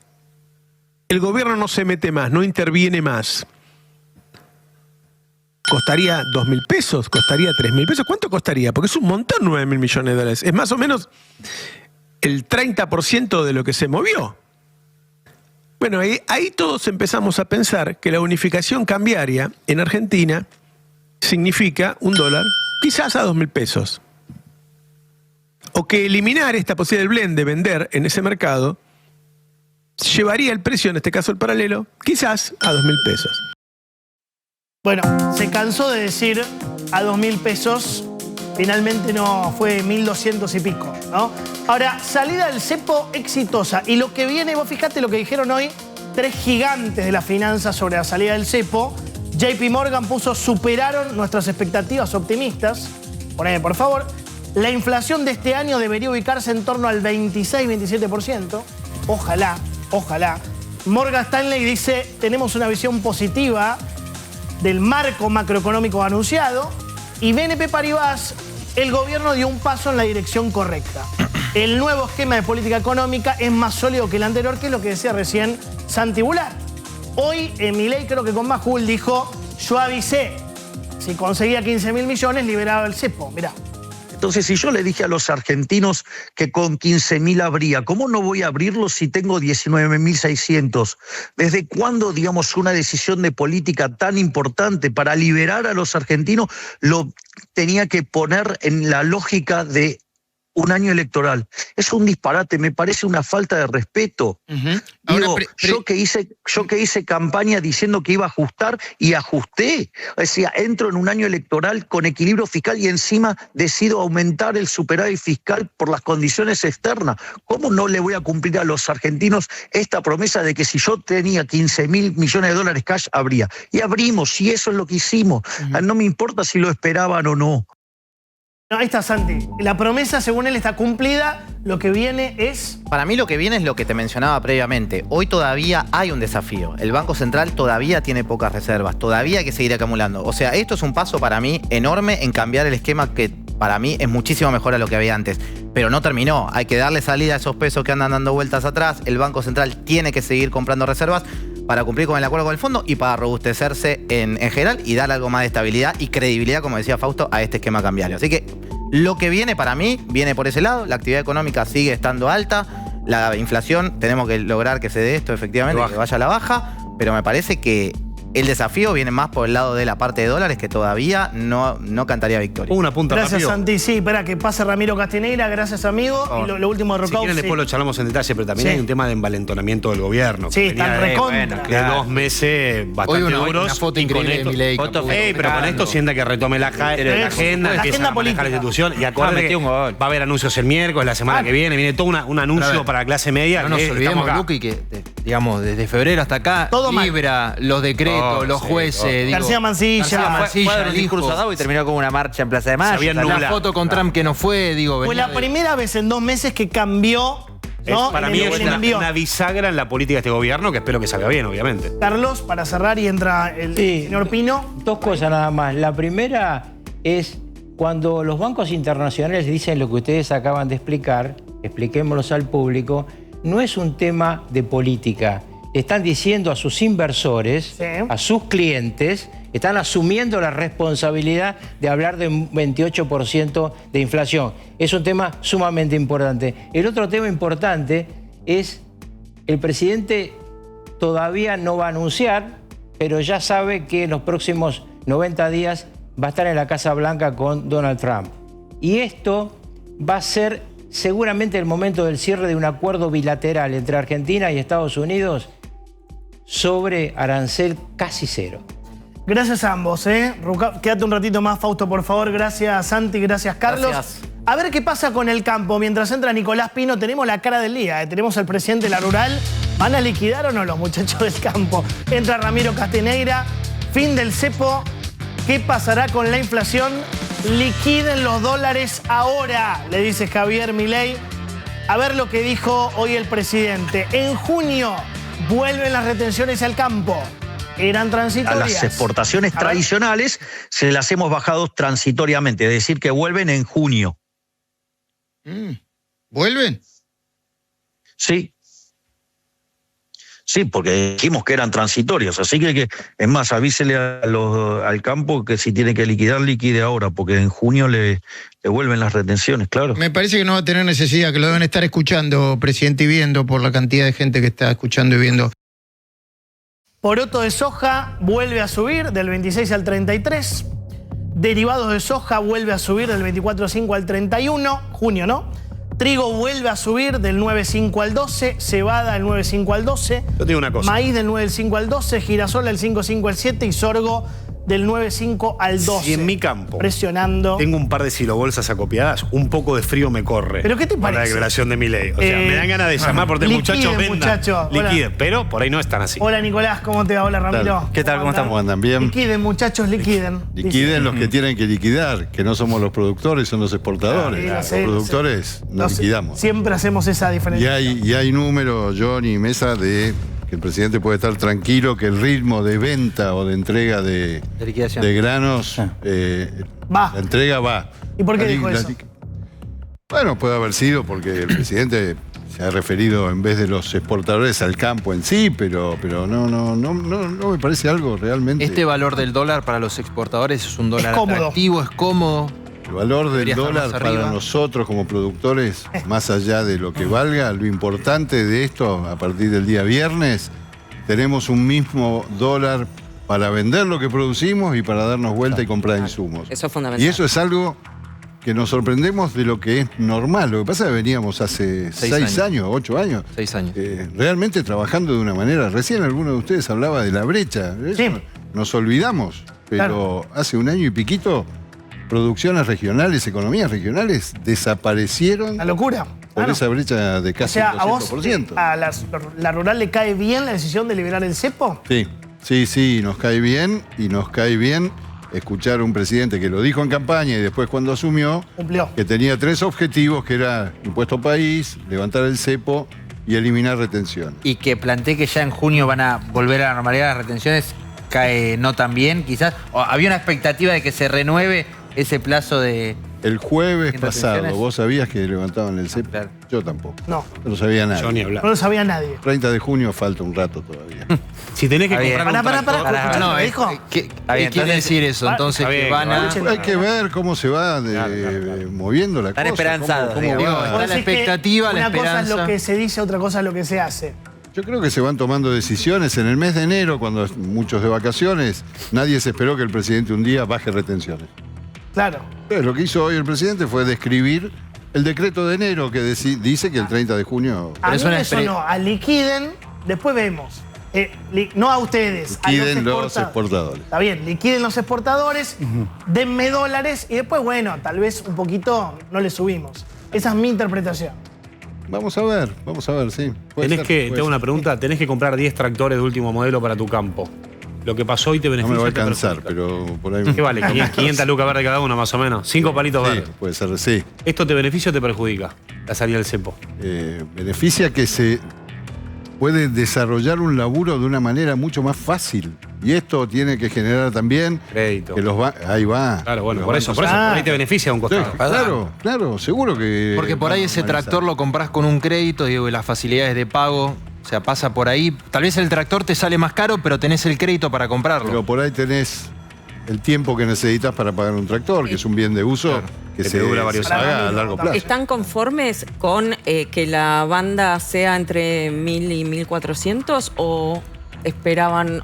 el gobierno no se mete más, no interviene más? ¿Costaría 2.000 pesos? ¿Costaría 3.000 pesos? ¿Cuánto costaría? Porque es un montón 9.000 millones de dólares. Es más o menos el 30% de lo que se movió. Bueno, ahí todos empezamos a pensar que la unificación cambiaria en Argentina significa un dólar quizás a 2.000 pesos. O que eliminar esta posibilidad del blend de vender en ese mercado llevaría el precio, en este caso el paralelo, quizás a 2.000 pesos. Bueno, se cansó de decir a 2.000 pesos, finalmente no, fue 1.200 y pico, ¿no? Ahora, salida del cepo exitosa. Y lo que viene, vos fijate lo que dijeron hoy, 3 gigantes de las finanzas sobre la salida del cepo. JP Morgan puso, superaron nuestras expectativas optimistas. Poneme, por favor. La inflación de este año debería ubicarse en torno al 26-27%. Ojalá. Morgan Stanley dice, tenemos una visión positiva del marco macroeconómico anunciado. Y BNP Paribas, el gobierno dio un paso en la dirección correcta. El nuevo esquema de política económica es más sólido que el anterior, que es lo que decía recién Santi Bular. Hoy, Milei, creo que con Majul, dijo, yo avisé, si conseguía 15.000 millones, liberaba el cepo. Mirá. Entonces, si yo le dije a los argentinos que con 15.000 habría, ¿cómo no voy a abrirlo si tengo 19.600? ¿Desde cuándo, digamos, una decisión de política tan importante para liberar a los argentinos lo tenía que poner en la lógica de un año electoral. Es un disparate, me parece una falta de respeto. Digo, yo que hice campaña diciendo que iba a ajustar y ajusté. O sea, entro en un año electoral con equilibrio fiscal y encima decido aumentar el superávit fiscal por las condiciones externas. ¿Cómo no le voy a cumplir a los argentinos esta promesa de que si yo tenía 15.000 millones de dólares cash, habría? Y abrimos, y eso es lo que hicimos. No me importa si lo esperaban o no. No, ahí está, Santi. La promesa, según él, está cumplida. Lo que viene es... Para mí lo que viene es lo que te mencionaba previamente. Hoy todavía hay un desafío. El Banco Central todavía tiene pocas reservas. Todavía hay que seguir acumulando. O sea, esto es un paso para mí enorme en cambiar el esquema que para mí es muchísimo mejor a lo que había antes. Pero no terminó. Hay que darle salida a esos pesos que andan dando vueltas atrás. El Banco Central tiene que seguir comprando reservas para cumplir con el acuerdo con el fondo y para robustecerse en general y dar algo más de estabilidad y credibilidad, como decía Fausto, a este esquema cambiario. Así que lo que viene para mí, viene por ese lado. La actividad económica sigue estando alta. La inflación, tenemos que lograr que se dé esto efectivamente, que vaya a la baja. Pero me parece que el desafío viene más por el lado de la parte de dólares, que todavía no cantaría victoria. Una punta Gracias, rápido. Santi. Sí, espera, que pase Ramiro Castineira. Gracias, amigo. Y lo último de Rocao. Si quieren, después lo charlamos en detalle, pero también hay un tema de envalentonamiento del gobierno. Sí, están recontra. De 2 meses bastante duros. Una foto increíble de Milei. Pero con esto sienta que retome la agenda, empieza a manejar la institución. Y acuérdate que va a haber anuncios el miércoles, la semana que viene todo un anuncio para la clase media. No nos olvidemos, Luqui, que digamos, desde febrero hasta acá, Libra, los decretos, los jueces. García Mancilla. Fue a dar un discurso dado y terminó con una marcha en Plaza de Mayo. La foto con Trump que no fue, digo. Fue la primera vez en 2 meses que cambió. ¿no? Para mí es una bisagra en la política de este gobierno que espero que salga bien, obviamente. Carlos, para cerrar y entra el señor Pino. 2 cosas nada más. La primera es cuando los bancos internacionales dicen lo que ustedes acaban de explicar, expliquémoslos al público, no es un tema de política. Están diciendo a sus inversores, a sus clientes, están asumiendo la responsabilidad de hablar de un 28% de inflación. Es un tema sumamente importante. El otro tema importante es el presidente todavía no va a anunciar, pero ya sabe que en los próximos 90 días va a estar en la Casa Blanca con Donald Trump. Y esto va a ser seguramente el momento del cierre de un acuerdo bilateral entre Argentina y Estados Unidos sobre arancel casi cero. Gracias a ambos, Quédate un ratito más, Fausto, por favor. Gracias, Santi. Gracias, Carlos. Gracias. A ver qué pasa con el campo. Mientras entra Nicolás Pino, tenemos la cara del día. Tenemos al presidente de la Rural. ¿Van a liquidar o no los muchachos del campo? Entra Ramiro Castineira. Fin del cepo. ¿Qué pasará con la inflación? Liquiden los dólares ahora, le dice Javier Milei. A ver lo que dijo hoy el presidente. En junio vuelven las retenciones al campo. Eran transitorias. A las exportaciones tradicionales se las hemos bajado transitoriamente, es decir, que vuelven en junio. ¿Vuelven? Sí. Sí, porque dijimos que eran transitorios, así que es más, avísele al campo que si tiene que liquidar, liquide ahora, porque en junio le vuelven las retenciones, claro. Me parece que no va a tener necesidad, que lo deben estar escuchando, presidente, y viendo por la cantidad de gente que está escuchando y viendo. Poroto de soja vuelve a subir del 26 al 33. Derivados de soja vuelve a subir del 24.5 al 31. Junio, ¿no? Trigo vuelve a subir del 9.5 al 12. Cebada del 9.5 al 12. Yo te digo una cosa. Maíz del 9.5 al 12. Girasol del 5.5 al 7. Y sorgo del 9.5 al 12. Si en mi campo presionando. tengo un par de silobolsas acopiadas, un poco de frío me corre. ¿Pero qué te parece? Por la declaración de Milei. O sea, me dan ganas de llamar por muchachos, vendan. Liquiden, pero por ahí no están así. Hola, Nicolás, ¿cómo te va? Hola, Ramiro. ¿Qué tal? ¿Cómo están? ¿Cómo andan? Bien. Liquiden, muchachos, liquiden. Liquiden los que tienen que liquidar, que no somos los productores, son los exportadores. Los productores no liquidamos. Siempre hacemos esa diferencia. Y hay números, John y Mesa, de que el presidente puede estar tranquilo que el ritmo de venta o de entrega de granos, la entrega va. ¿Y por qué dijo eso? Bueno, puede haber sido porque el presidente se ha referido en vez de los exportadores al campo en sí, pero no me parece algo realmente. Este valor del dólar para los exportadores es un dólar atractivo, es cómodo. El valor del dólar para nosotros como productores, más allá de lo que valga, lo importante de esto, a partir del día viernes, tenemos un mismo dólar para vender lo que producimos y para darnos vuelta y comprar insumos. Eso es fundamental. Y eso es algo que nos sorprendemos de lo que es normal. Lo que pasa es que veníamos hace 6 años, 8 años. 6 años. Realmente trabajando de una manera. Recién alguno de ustedes hablaba de la brecha. Sí. Nos olvidamos, pero hace un año y piquito, producciones regionales, economías regionales desaparecieron. La locura. Por esa brecha de casi o sea, ¿a vos 200%. a la rural le cae bien la decisión de liberar el cepo? Sí, nos cae bien y nos cae bien escuchar a un presidente que lo dijo en campaña y después cuando asumió, cumplió. Que tenía 3 objetivos, que era impuesto país, levantar el cepo y eliminar retención. Y que planteé que ya en junio van a volver a la normalidad las retenciones, cae no tan bien, quizás. O había una expectativa de que se renueve ese plazo de... El jueves ¿Sin pasado, retenciones? ¿vos sabías que levantaban el cepo? Claro. Yo tampoco. No. No lo sabía nadie. Yo ni hablar. No lo sabía nadie. 30 de junio falta un rato todavía. Si tenés que comprar un tractor... Pará, No, dijo. ¿qué quiere decir eso? Entonces, que van a... Hay que ver cómo se va moviendo la cosa. Están esperanzados, cómo digamos. va. Está la Vos decís que expectativa, la una cosa es esperanza. lo que se dice, otra cosa es lo que se hace. Yo creo que se van tomando decisiones. En el mes de enero, cuando muchos de vacaciones, nadie se esperó que el presidente un día baje retenciones. Claro. Entonces, lo que hizo hoy el presidente fue describir el decreto de enero que dice que el 30 de junio... A mí eso no, a liquiden, después vemos. No a ustedes, Liquiden a los exportadores. Está bien, liquiden los exportadores, denme dólares y después, bueno, tal vez un poquito no le subimos. Esa es mi interpretación. Vamos a ver, sí. Te hago una pregunta, tenés que comprar 10 tractores de último modelo para tu campo. Lo que pasó hoy te No beneficia. me va a te alcanzar, perjudica. pero por ahí... ¿Qué vale? 500 lucas verdes cada uno, más o menos. 5 palitos verdes. Puede ser, sí. ¿Esto te beneficia o te perjudica? La salida del cepo. Beneficia que se puede desarrollar un laburo de una manera mucho más fácil. Y esto tiene que generar también... Crédito. Que ahí va. Claro, bueno, Los por eso, por ahí te beneficia un costado. Claro, seguro que... Porque por ahí ese tractor lo compras con un crédito, digo, y las facilidades de pago, o sea, pasa por ahí. Tal vez el tractor te sale más caro, pero tenés el crédito para comprarlo. Pero por ahí tenés el tiempo que necesitas para pagar un tractor, que es un bien de uso que se dura varios años a largo plazo. ¿Están conformes con que la banda sea entre 1.000 y 1.400 o esperaban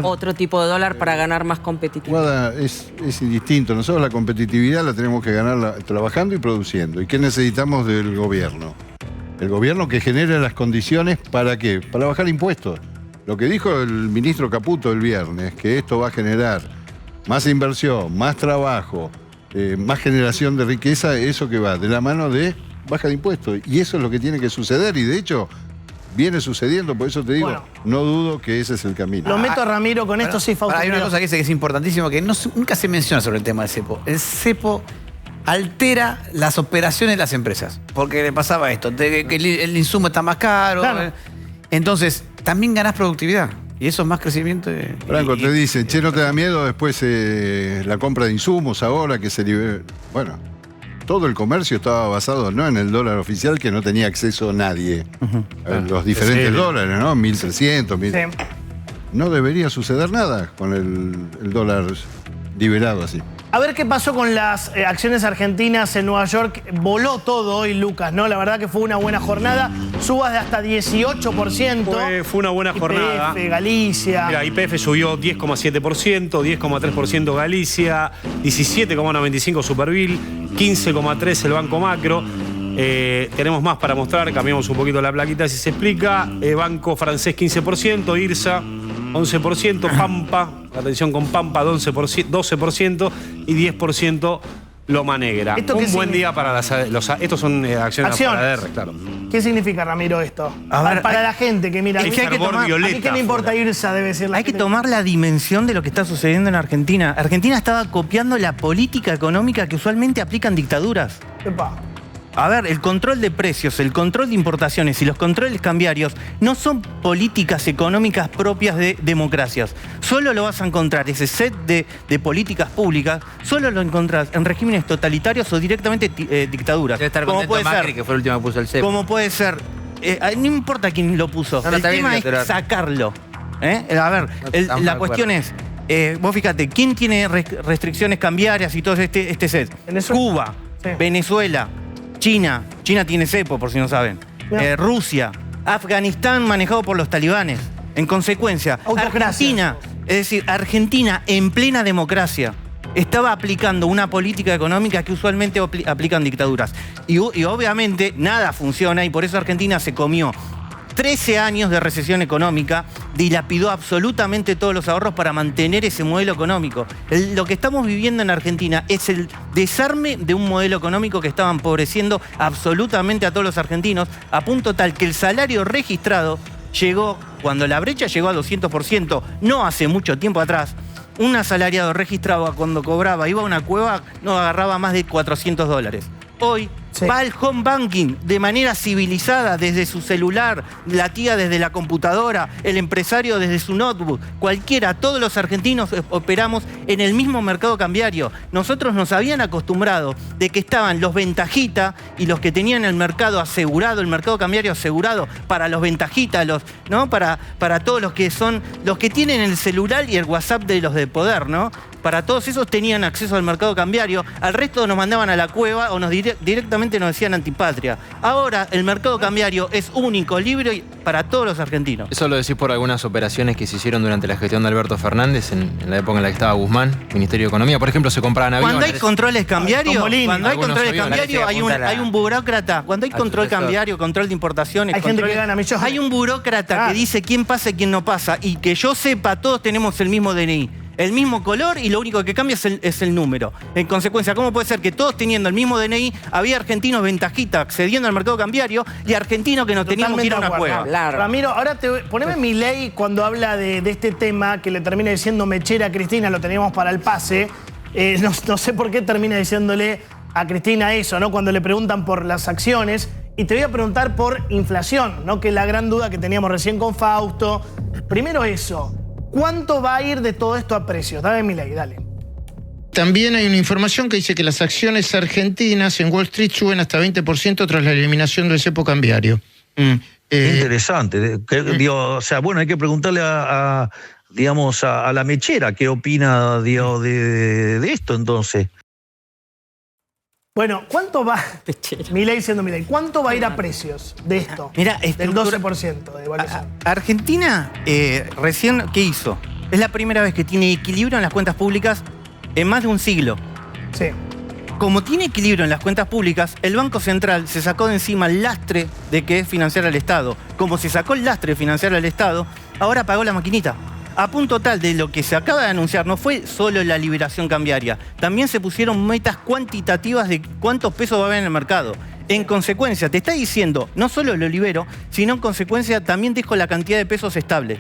otro tipo de dólar para ganar más competitividad? Guada, es indistinto. Nosotros la competitividad la tenemos que ganar trabajando y produciendo. ¿Y qué necesitamos del gobierno? El gobierno que genere las condiciones ¿para qué? Para bajar impuestos. Lo que dijo el ministro Caputo el viernes, que esto va a generar más inversión, más trabajo, más generación de riqueza, eso que va de la mano de baja de impuestos. Y eso es lo que tiene que suceder. Y de hecho, viene sucediendo, por eso te digo, no dudo que ese es el camino. Lo meto a Ramiro con esto, sí, Fausto. Hay una cosa que es importantísima que nunca se menciona sobre el tema del cepo. El cepo altera las operaciones de las empresas. Porque le pasaba esto, que el insumo está más caro. Claro. Entonces, también ganás productividad. Y eso es más crecimiento. Franco, te dicen, che, ¿no te da miedo después la compra de insumos ahora que se libera? Bueno, todo el comercio estaba basado no en el dólar oficial, que no tenía acceso nadie. A los diferentes dólares, ¿no? 1.300, 1.000. No debería suceder nada con el dólar liberado así. A ver qué pasó con las acciones argentinas en Nueva York. Voló todo hoy, Lucas, ¿no? La verdad que fue una buena jornada. Subas de hasta 18%. Fue una buena jornada. YPF, Galicia. Mira, YPF subió 10,7%, 10,3% Galicia, 17,95% Supervil, 15,3% el Banco Macro. Tenemos más para mostrar, cambiamos un poquito la plaquita si se explica. Banco francés 15%, IRSA 11%, Pampa, atención con Pampa 12% y 10% Loma Negra. Un buen día para estos son acciones de ADR, claro. ¿Qué significa, Ramiro, esto? Para la gente que mira. Es que hay que tomar, ¿a mí qué me importa IRSA? Debe ser hay que tomar la dimensión de lo que está sucediendo en Argentina. Argentina estaba copiando la política económica que usualmente aplican dictaduras. Epa. A ver, el control de precios, el control de importaciones y los controles cambiarios no son políticas económicas propias de democracias. Solo lo vas a encontrar, ese set de políticas públicas, solo lo encontrás en regímenes totalitarios o directamente dictaduras. Debe estar contento Macri, que fue el último que puso el cepo. Como puede ser, no importa quién lo puso, el tema es sacarlo. A ver, la cuestión es, vos fíjate, ¿quién tiene restricciones cambiarias y todo este set? Cuba, Venezuela, China tiene cepo, por si no saben. Rusia, Afganistán manejado por los talibanes. En consecuencia, Argentina, es decir, Argentina en plena democracia, estaba aplicando una política económica que usualmente aplican dictaduras. Y obviamente nada funciona y por eso Argentina se comió 13 años de recesión económica, dilapidó absolutamente todos los ahorros para mantener ese modelo económico. Lo que estamos viviendo en Argentina es el desarme de un modelo económico que estaba empobreciendo absolutamente a todos los argentinos, a punto tal que el salario registrado llegó, cuando la brecha llegó al 200%, no hace mucho tiempo atrás, un asalariado registrado cuando cobraba, iba a una cueva, no agarraba más de $400. Hoy va al home banking de manera civilizada desde su celular, la tía desde la computadora, el empresario desde su notebook, cualquiera, todos los argentinos operamos en el mismo mercado cambiario. Nosotros nos habían acostumbrado de que estaban los ventajitas y los que tenían el mercado asegurado, el mercado cambiario asegurado para los ventajitas, ¿no? Para todos los que son, los que tienen el celular y el WhatsApp de los de poder, ¿no? Para todos esos tenían acceso al mercado cambiario, al resto nos mandaban a la cueva o directamente nos decían antipatria. Ahora el mercado cambiario es único, libre para todos los argentinos. Eso lo decís por algunas operaciones que se hicieron durante la gestión de Alberto Fernández, en la época en la que estaba Guzmán, Ministerio de Economía. Por ejemplo, se compraban aviones. Cuando hay controles cambiarios, hay un burócrata. Cuando hay control cambiario, control de importaciones, hay gente que gana millones. Hay un burócrata que dice quién pasa y quién no pasa. Y que yo sepa, todos tenemos el mismo DNI. El mismo color y lo único que cambia es el número. En consecuencia, ¿cómo puede ser que todos teniendo el mismo DNI había argentinos ventajita accediendo al mercado cambiario y argentinos que nos teníamos que ir a una cueva? Ramiro, ahora poneme Milei cuando habla de este tema que le termina diciendo mechera a Cristina, lo teníamos para el pase. No sé por qué termina diciéndole a Cristina eso, ¿no? Cuando le preguntan por las acciones. Y te voy a preguntar por inflación, ¿no? Que es la gran duda que teníamos recién con Fausto. Primero eso. ¿Cuánto va a ir de todo esto a precios? Dame Milei, dale. También hay una información que dice que las acciones argentinas en Wall Street suben hasta 20% tras la eliminación del cepo cambiario. Interesante. O sea, bueno, hay que preguntarle a la mechera qué opina de esto entonces. Bueno, ¿cuánto va? Milei siendo Milei, ¿cuánto va a ir a precios de esto? Mira, del 12% de evaluación. Argentina recién, ¿qué hizo? Es la primera vez que tiene equilibrio en las cuentas públicas en más de un siglo. Sí. Como tiene equilibrio en las cuentas públicas, el Banco Central se sacó de encima el lastre de que es financiar al Estado. Como se sacó el lastre de financiar al Estado, ahora pagó la maquinita. A punto tal de lo que se acaba de anunciar, no fue solo la liberación cambiaria, también se pusieron metas cuantitativas de cuántos pesos va a haber en el mercado. En consecuencia, te está diciendo, no solo lo libero, sino en consecuencia también dejo la cantidad de pesos estable.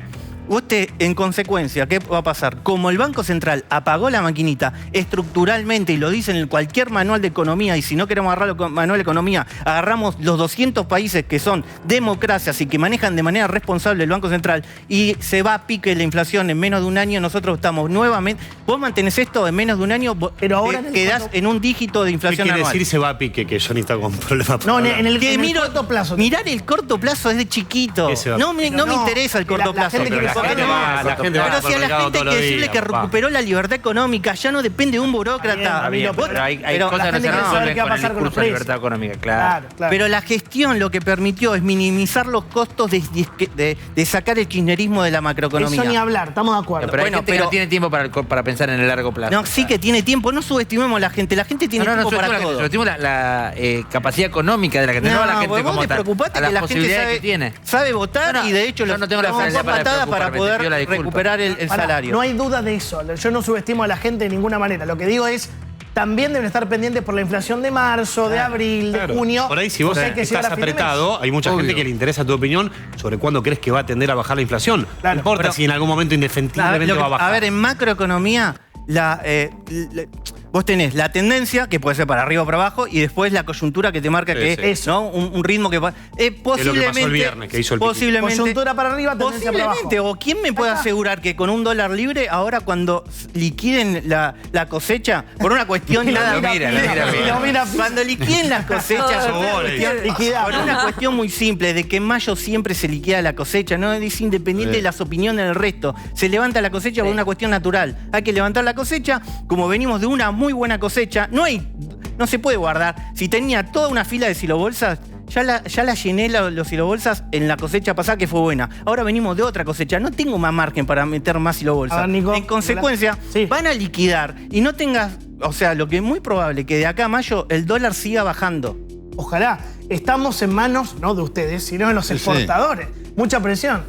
En consecuencia, ¿qué va a pasar? Como el Banco Central apagó la maquinita estructuralmente, y lo dicen en cualquier manual de economía, y si no queremos agarrar el manual de economía, agarramos los 200 países que son democracias y que manejan de manera responsable el Banco Central, y se va a pique la inflación en menos de un año, nosotros estamos nuevamente... Vos mantenés esto en menos de un año, pero ahora quedás en un dígito de inflación anual. ¿Qué quiere decir se va a pique? Que Johnny está con problemas. No, en el corto plazo. Mirar el corto plazo es de chiquito. No me interesa el corto plazo. Pero si a la gente hay que decirle que recuperó la libertad económica, ya no depende de un burócrata. Pero hay cosas que no se resuelven con el discurso de libertad económica, claro. Pero la gestión lo que permitió es minimizar los costos de sacar el kirchnerismo de la macroeconomía. Eso ni hablar, estamos de acuerdo. Pero hay gente que no tiene tiempo para pensar en el largo plazo. No, sí que tiene tiempo. No subestimemos a la gente. La gente tiene tiempo para todo. Subestimemos la capacidad económica de la gente, no la gente como tal. Preocupate que la gente sabe votar y de hecho no tengo la patada para poder recuperar el salario. No hay duda de eso. Yo no subestimo a la gente de ninguna manera. Lo que digo es, también deben estar pendientes por la inflación de marzo, de abril, de junio. Por ahí, si vos estás apretado, hay mucha gente que le interesa tu opinión sobre cuándo crees que va a tender a bajar la inflación. No importa si en algún momento indefectiblemente va a bajar. A ver, en macroeconomía, vos tenés la tendencia, que puede ser para arriba o para abajo, y después la coyuntura que te marca que es, ¿no? Un ritmo que... posiblemente... Es lo que pasó el viernes, que hizo el posiblemente, coyuntura para arriba, tendencia para abajo. O quién me puede asegurar que con $1 libre, ahora cuando liquiden la cosecha, por una cuestión nada... Cuando liquiden las cosechas, por una cuestión muy simple, de que en mayo siempre se liquida la cosecha, no es independiente de las opiniones del resto. Se levanta la cosecha por una cuestión natural. Hay que levantar la cosecha, como venimos de una muy buena cosecha, no se puede guardar. Si tenía toda una fila de silobolsas, ya la llené los hilobolsas en la cosecha pasada, que fue buena. Ahora venimos de otra cosecha. No tengo más margen para meter más hilobolsas. En consecuencia, van a liquidar y no tengas... O sea, lo que es muy probable que de acá a mayo el dólar siga bajando. Ojalá. Estamos en manos, no de ustedes, sino de los exportadores. Mucha presión.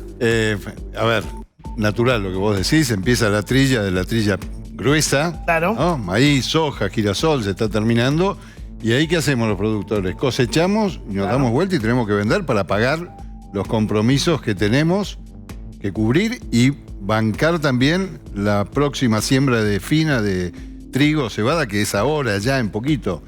A ver, natural lo que vos decís. Empieza la trilla gruesa. Claro. ¿no? Maíz, soja, girasol, se está terminando. ¿Y ahí qué hacemos los productores? Cosechamos, nos damos vuelta y tenemos que vender para pagar los compromisos que tenemos que cubrir y bancar también la próxima siembra de fina de trigo, cebada, que es ahora, ya en poquito.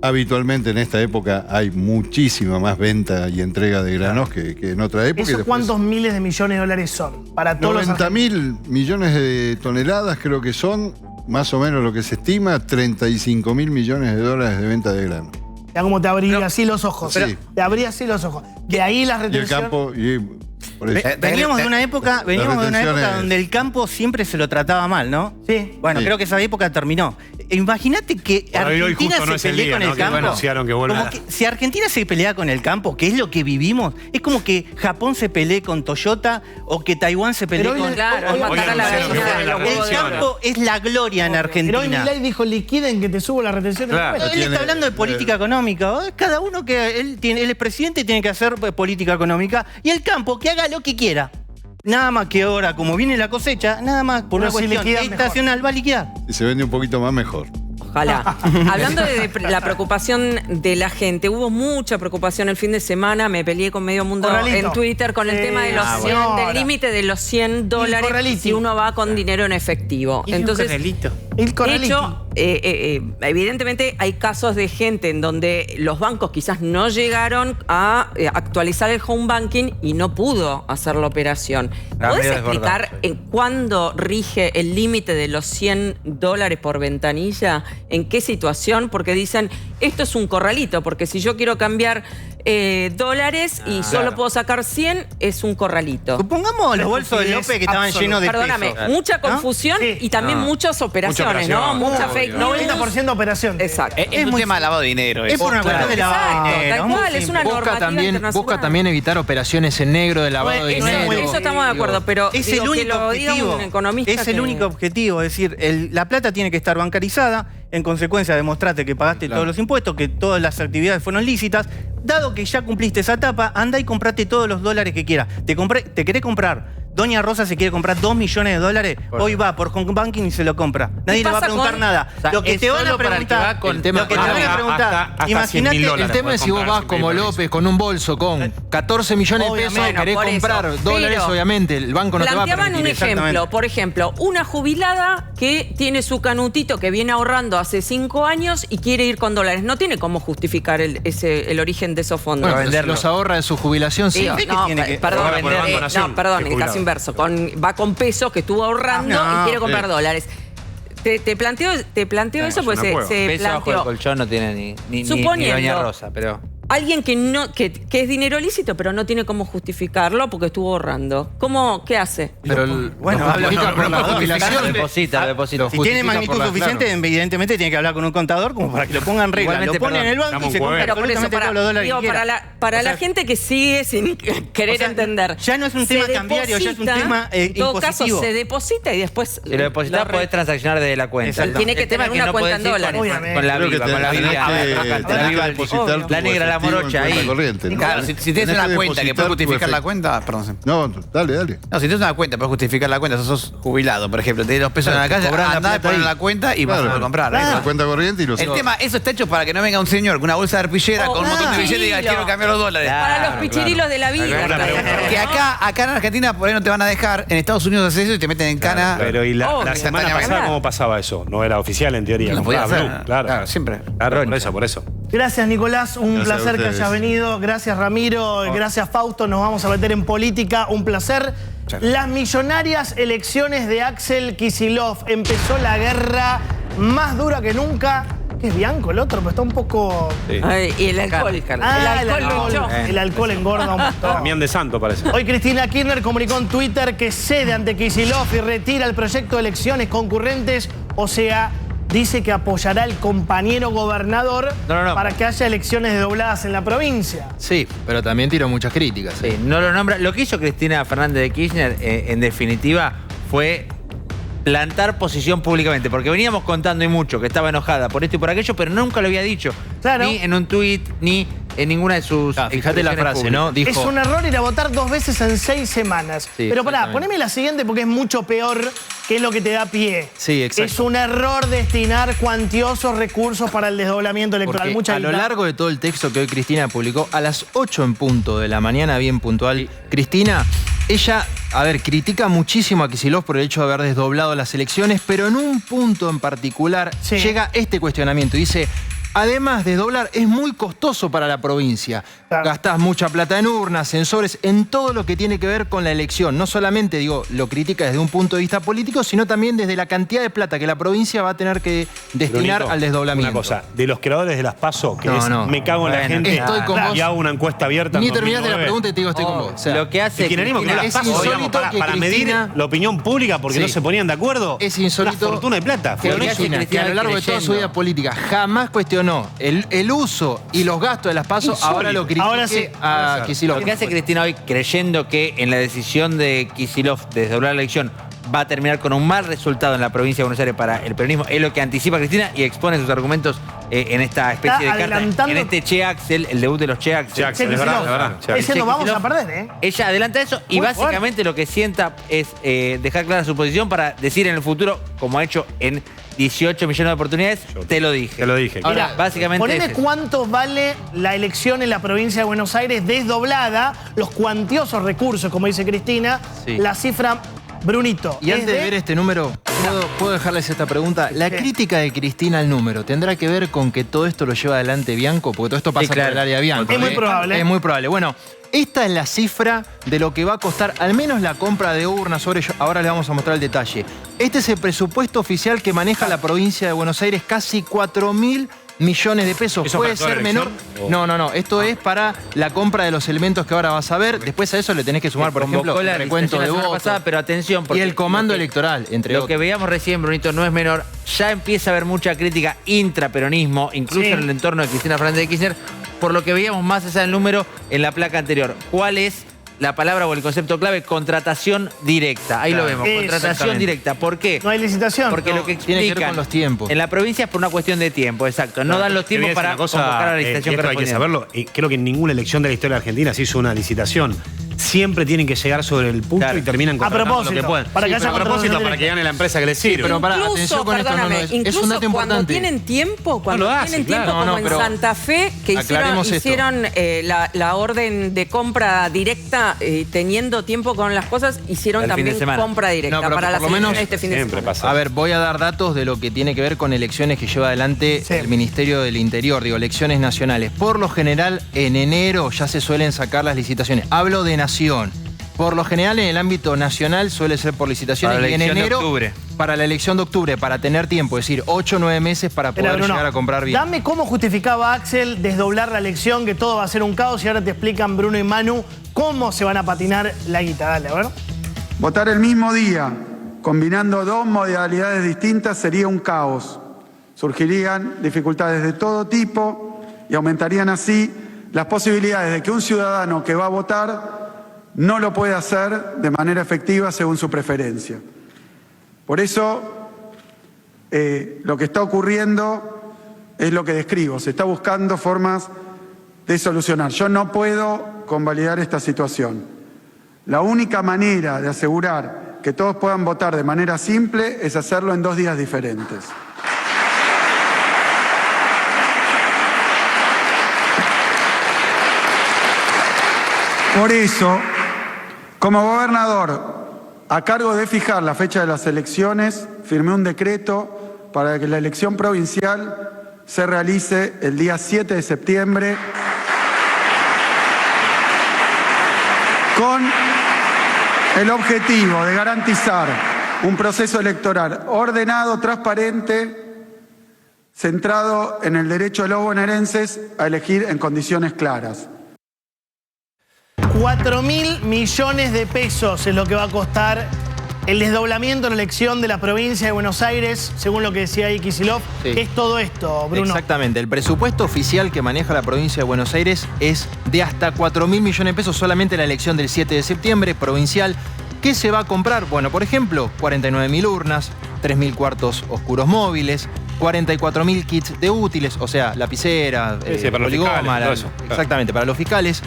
Habitualmente en esta época hay muchísima más venta y entrega de granos que en otra época. ¿Eso cuántos miles de millones de dólares son? Para todos 90.000 millones de toneladas creo que son, más o menos lo que se estima, 35.000 millones de dólares de venta de grano. Ya como te abrí así los ojos. Sí. Te abrí así los ojos. De ahí las Y el retenciones. campo... Veníamos de una época donde el campo siempre se lo trataba mal, ¿no? Sí. Bueno, Sí. creo que esa época terminó. Imagínate que Por ahí hoy Argentina justo no es se el pelee día, con ¿no? el Que campo. anunciaron que vuelve Como a- que si Argentina se pelea con el campo, que es lo que vivimos, es como que Japón se pelee con Toyota o que Taiwán se pelee Pero hoy con... le- Claro, hoy matar a la anunciaron que gallina vuelve la de los El producción. campo es la gloria en Pero hoy Argentina. Milei dijo, liquiden que te subo la retención. Claro. Después. Él está hablando de política éconómica. Cada uno que él es presidente tiene que hacer política económica y el campo que haga lo que quiera. Nada más que ahora, como viene la cosecha, nada más por Pero una si cuestión liquida estacional va a liquidar. Si se vende un poquito más, mejor. Ojalá. Hablando de la preocupación de la gente, hubo mucha preocupación el fin de semana, me peleé con medio mundo Corralito. en Twitter con el tema de los 100, del límite de los $100 si uno va con dinero en efectivo. Entonces, de hecho, evidentemente hay casos de gente en donde los bancos quizás no llegaron a actualizar el home banking y no pudo hacer la operación. ¿Podés medio explicar cuándo rige el límite de los $100 por ventanilla? ¿En qué situación? Porque dicen, esto es un corralito, porque si yo quiero cambiar dólares y solo puedo sacar 100, es un corralito. Supongamos los bolsos de López que estaban llenos de Perdóname, pesos. mucha confusión y también muchas operaciones, ¿no? Mucha fake news. 90% operación. Exacto. Es un tema de lavado de dinero. Es por una cuestión de lavado de dinero. Tal cual, es una normativa internacional. Busca también evitar operaciones en negro de lavado de Eso, dinero. eso estamos de acuerdo, pero Es digo, el que único lo diga objetivo. un economista Es el que- único objetivo. Es decir, la plata tiene que estar bancarizada. En consecuencia, demostrate que pagaste todos los impuestos, que todas las actividades fueron lícitas. Dado que ya cumpliste esa etapa, anda y comprate todos los dólares que quieras. Te querés comprar. Doña Rosa se quiere comprar $2 millones. Hoy va por home banking y se lo compra. Nadie le va a pasa preguntar con- nada. O sea, lo que es te van solo a para el que preguntar. va con- Lo que te van a preguntar. hasta Imagínate. $100.000 El tema es si vos comprar vas sin como pedir López con un bolso con 14 millones de pesos, Obviamente, querés por eso. comprar dólares, Pero obviamente, el banco no te va a planteaban permitir. un ejemplo, por ejemplo, una jubilada que tiene su canutito que viene ahorrando hace 5 años y quiere ir con dólares. No tiene cómo justificar el origen de esos fondos. Bueno, los ahorra de su jubilación, sí. Sí, no, perdón, Ahora por el Banco Nación, no, perdón, que en el caso jubilado. inverso. Va con pesos que estuvo ahorrando y quiere comprar dólares. Te planteo eso, pues se Peso bajo el planteó. colchón no tiene ni Suponiendo- Doña Rosa, pero... Alguien que es dinero lícito, pero no tiene cómo justificarlo porque estuvo ahorrando. ¿Qué hace? Pero Bueno, habla por la Lo jubilación. deposita. Si tiene magnitud suficiente, evidentemente tiene que hablar con un contador como para que lo ponga en regla. Igualmente, Lo pone en el banco y se compra Pero por eso, absolutamente todos los dólares digo, que quiera. para O sea, la gente que sigue sin querer entender. ya no es un se tema cambiario, ya es un deposita, tema en todo impositivo. caso, se deposita y después. Si lo depositas, podés transaccionar desde la cuenta. Exacto. Tiene que El tema tener es una no cuenta podés en ir dólares. Con la Creo que viva, con la tenés viva. que depositar La tu negra, la efectivo en morocha cuenta ahí. corriente, ¿no? Claro, si tienes Tenés una cuenta que puede depositar tu justificar la efectivo. cuenta, perdón. No, dale. No, si tienes una cuenta, puedes justificar la cuenta, sos jubilado, por ejemplo, tenés los pesos en la calle, Cobrar la andá, plata poner ahí. la cuenta y vas a Claro. poder comprar. La cuenta corriente y los El tema, eso está hecho para que no venga un señor con una bolsa de arpillera con un montón de billetes y diga, quiero cambiar los dólares. Para los pichirilos de la vida. Que acá en Argentina por ahí no te van a dejar, en Estados Unidos haces eso y te meten en cana. Pero y la Obvio. semana pasada, ¿cómo pasaba eso? No era oficial en teoría. No podía compraba hacer. Blue, claro. Siempre. Claro, por eso. Gracias, Nicolás. Un Gracias a placer que ustedes. hayas venido. Gracias, Ramiro. Gracias, Fausto. Nos vamos a meter en política. Un placer. Las millonarias elecciones de Axel Kicillof. Empezó la guerra más dura que nunca. Que es Bianco el otro, pero está un poco... Ay, y el alcohol. Ah, el alcohol lo echó. el alcohol engorda un montón. Damián de Santo parece. Hoy Cristina Kirchner comunicó en Twitter que cede ante Kicillof y retira el proyecto de elecciones concurrentes, o sea, dice que apoyará al compañero gobernador para que haya elecciones desdobladas en la provincia. Sí, pero también tiró muchas críticas. Sí, no lo nombra. Lo que hizo Cristina Fernández de Kirchner, en definitiva, fue plantar posición públicamente, porque veníamos contando y mucho que estaba enojada por esto y por aquello, pero nunca lo había dicho. Claro. Ni en un tuit, ni en ninguna de sus fíjate la frase, públicas. ¿no? Dijo, es un error ir a votar 2 veces en 6 semanas. Sí, pero pará, exactamente. poneme la siguiente porque es mucho peor, que es lo que te da pie. Sí, exacto. Es un error destinar cuantiosos recursos para el desdoblamiento electoral. porque Mucha a lo guita. largo de todo el texto que hoy Cristina publicó, a las 8 en punto de la mañana, bien puntual, Cristina, ella, a ver, critica muchísimo a Kicillof por el hecho de haber desdoblado las elecciones, pero en un punto en particular llega este cuestionamiento. Dice, además de desdoblar, es muy costoso para la provincia. Gastás mucha plata en urnas, sensores, en todo lo que tiene que ver con la elección. No solamente, digo, lo critica desde un punto de vista político, sino también desde la cantidad de plata que la provincia va a tener que destinar Brunito, al desdoblamiento. Una cosa, de los creadores de las PASO, que No. me cago en la Bueno, gente estoy con vos. y hago una encuesta abierta. Ni en terminaste la 2009. pregunta y te digo, estoy con vos. O sea, lo que hace El kirchnerismo que no las es PASO, digamos, insólito que para medir Cristina- la opinión pública porque Sí. no se ponían de acuerdo. Es insólito Una fortuna de plata. que Cristina, que a lo largo de toda su vida política jamás cuestionó el uso y los gastos de las PASO, Insólito. ahora lo critique Ahora sí. a Kicillof. Lo que hace Cristina hoy, creyendo que en la decisión de Kicillof de desdoblar la elección va a terminar con un mal resultado en la provincia de Buenos Aires para el peronismo, es lo que anticipa Cristina y expone sus argumentos en esta especie de carta. adelantando- En este Che Axel, el debut de los Che Axel. Che Axel, es verdad, es verdad. Che Axel. Diciendo, vamos a perder, ¿eh? Ella adelanta eso y Muy básicamente lo que sienta es dejar clara su posición para decir en el futuro, como ha hecho en 18 millones de oportunidades, te lo dije. Te lo dije. Ahora, Mirá, básicamente poneme es eso. cuánto vale la elección en la provincia de Buenos Aires desdoblada, los cuantiosos recursos, como dice Cristina, Sí. la cifra, Brunito. Y es antes de ver este número, ¿puedo dejarles esta pregunta? La crítica de Cristina al número, ¿tendrá que ver con que todo esto lo lleva adelante Bianco? Porque todo esto pasa claro. por el área de Bianco. Es muy probable. Es muy probable. Bueno, esta es la cifra de lo que va a costar al menos la compra de urnas. Ahora les vamos a mostrar el detalle. Este es el presupuesto oficial que maneja la provincia de Buenos Aires, casi 4.000 millones de pesos. ¿Eso ¿Puede para toda ser la menor? elección? No. Esto es para la compra de los elementos que ahora vas a ver. Después a eso le tenés que sumar, por ejemplo, Convocó el la recuento licitación de la semana votos. pasada, pero atención, Y porque el comando lo que- electoral, entre Lo otros. que veíamos recién, Brunito, no es menor. Ya empieza a haber mucha crítica intraperonismo, incluso Sí. en el entorno de Cristina Fernández de Kirchner, por lo que veíamos más allá del número en la placa anterior. ¿Cuál es la palabra o el concepto clave? Contratación directa. Ahí lo vemos, Eso, contratación exactamente. directa. ¿Por qué? No hay licitación. Porque lo que tiene que ver explican con los tiempos. en la provincia es por una cuestión de tiempo, exacto. No dan los Te voy a tiempos decir para una cosa, convocar a la y licitación esto hay que correspondiente. saberlo. Y creo que en ninguna elección de la historia de Argentina se hizo una licitación. Siempre tienen que llegar sobre el punto Claro. y terminan contratando propósito, lo que pueden. para que haya a propósito, contratación para que directa. gane la empresa que les sirve. pero para, Incluso, atención con esto, perdóname, es un incluso dato cuando importante. tienen tiempo, cuando No lo tienen hacen, tiempo, claro. como No, en pero Santa Fe, que aclaremos esto. hicieron la orden de compra directa, teniendo tiempo con las cosas, hicieron El fin de también semana. compra directa No, pero para por las lo menos elecciones este fin de Siempre semana. pasa. A ver, voy a dar datos de lo que tiene que ver con elecciones que lleva adelante Sí. el Ministerio del Interior, digo, elecciones nacionales. Por lo general, en enero ya se suelen sacar las licitaciones. Hablo de nación. Por lo general, en el ámbito nacional suele ser por licitaciones Para la y en elección de enero, octubre. para la elección de octubre, para tener tiempo, es decir, 8 o 9 meses para Espera, poder Bruno, llegar a comprar bien. Dame cómo justificaba Axel desdoblar la elección, que todo va a ser un caos, y ahora te explican Bruno y Manu cómo se van a patinar la guita. Dale, a ver. Votar el mismo día, combinando dos modalidades distintas, sería un caos. Surgirían dificultades de todo tipo y aumentarían así las posibilidades de que un ciudadano que va a votar no lo pueda hacer de manera efectiva según su preferencia. Por eso, lo que está ocurriendo es lo que describo. Se está buscando formas de solucionar. Yo no puedo convalidar esta situación. La única manera de asegurar que todos puedan votar de manera simple es hacerlo en 2 días diferentes. Por eso, como gobernador, a cargo de fijar la fecha de las elecciones, firmé un decreto para que la elección provincial se realice el día 7 de septiembre con el objetivo de garantizar un proceso electoral ordenado, transparente, centrado en el derecho de los bonaerenses a elegir en condiciones claras. 4.000 millones de pesos es lo que va a costar el desdoblamiento en la elección de la provincia de Buenos Aires, según lo que decía ahí Kicillof, Sí. es todo esto, Bruno. Exactamente. El presupuesto oficial que maneja la provincia de Buenos Aires es de hasta 4.000 millones de pesos solamente la elección del 7 de septiembre, provincial. ¿Qué se va a comprar? Bueno, por ejemplo, 49.000 urnas, 3.000 cuartos oscuros móviles, 44.000 kits de útiles, o sea, lapicera, para los poligoma, fiscales, todo eso. exactamente, para los fiscales.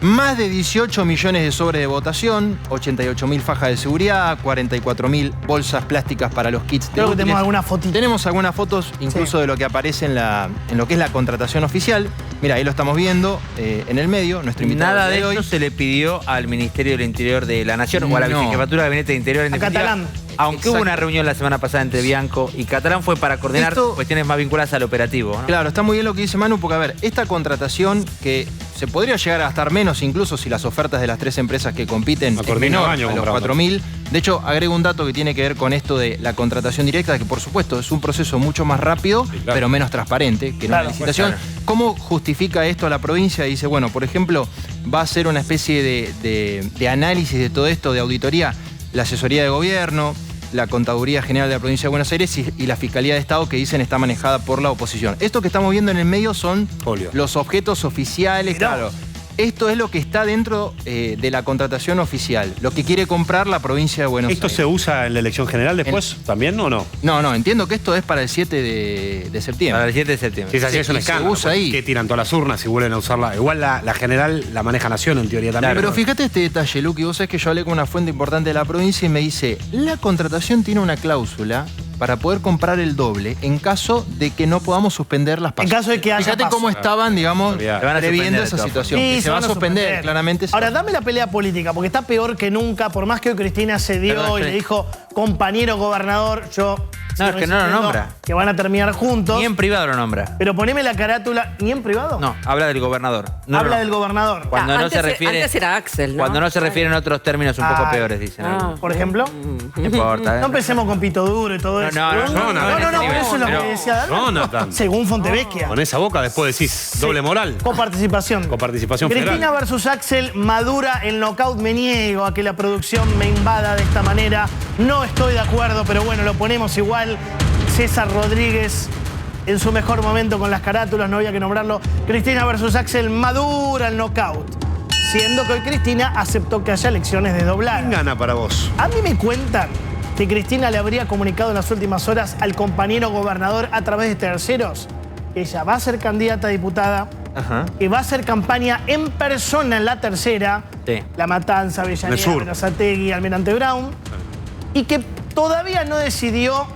Más de 18 millones de sobres de votación, 88.000 fajas de seguridad, 44.000 bolsas plásticas para los kits de Creo que útiles. tenemos algunas fotitos. Tenemos algunas fotos incluso de lo que aparece en lo que es la contratación oficial. Mira, ahí lo estamos viendo en el medio, nuestro invitado Nada de hoy. esto se le pidió al Ministerio del Interior de la Nación o a la No. Vicejefatura de Gabinete de Interior en A definitiva. Catalán. Aunque hubo Exacto. una reunión la semana pasada entre Bianco y Catalán, fue para coordinar cuestiones más vinculadas al operativo, ¿no? Claro, está muy bien lo que dice Manu, porque a ver, esta contratación que se podría llegar a gastar menos incluso si las ofertas de las 3 empresas que compiten es menor a los 4.000. De hecho, agrego un dato que tiene que ver con esto de la contratación directa, que por supuesto es un proceso mucho más rápido, pero menos transparente que en una licitación. ¿Cómo justifica esto a la provincia? Dice, bueno, por ejemplo, va a ser una especie de análisis de todo esto, de auditoría, la asesoría de gobierno, la Contaduría General de la Provincia de Buenos Aires y la Fiscalía de Estado, que dicen está manejada por la oposición. Esto que estamos viendo en el medio son los objetos oficiales, claro. Esto es lo que está dentro de la contratación oficial, lo que quiere comprar la provincia de Buenos Aires. ¿Esto se usa en la elección general después también o no? No, entiendo que esto es para el 7 de septiembre. Para el 7 de septiembre. Si es así, es un escándalo. Se usa ahí. Que tiran todas las urnas y vuelven a usarla. Igual la general la maneja Nación en teoría también. Pero fíjate este detalle, Luqui, vos sabés que yo hablé con una fuente importante de la provincia y me dice, la contratación tiene una cláusula para poder comprar el doble en caso de que no podamos suspender las pasos. En caso de que haya Fíjate paso. cómo estaban, digamos, previendo esa situación. Sí, que se va a suspender, claramente. Ahora, dame la pelea política, porque está peor que nunca, por más que hoy Cristina se dio Perdón, y le dijo, compañero gobernador, yo... No, es que no lo nombra. Que van a terminar juntos. Ni en privado lo nombra. Pero poneme la carátula, ¿ni en privado? No, habla del gobernador. No, Habla no. del gobernador. Cuando no se refiere. Antes era Axel, ¿no? Cuando no se refiere en otros términos un poco Ah. peores, dicen. algunos. Por ejemplo. No importa. No empecemos con pito duro y todo eso. no, Eso es lo que Pero- decía Dalma. Jonathan. Según Fontevecchia. Con esa boca después decís doble moral. Coparticipación. Coparticipación Cristina federal. versus Axel, madura el knockout. Me niego a que la producción me invada de esta manera. No estoy de acuerdo, pero bueno, lo ponemos igual. César Rodríguez en su mejor momento con las carátulas, no había que nombrarlo. Cristina versus Axel, madura el knockout. Siendo que hoy Cristina aceptó que haya elecciones desdobladas. ¿Quién gana para vos? A mí me cuentan que Cristina le habría comunicado en las últimas horas al compañero gobernador a través de terceros que ella va a ser candidata a diputada, que va a hacer campaña en persona en la tercera, La Matanza, En el Avellaneda, sur. Berazategui, Almirante Brown, y que todavía no decidió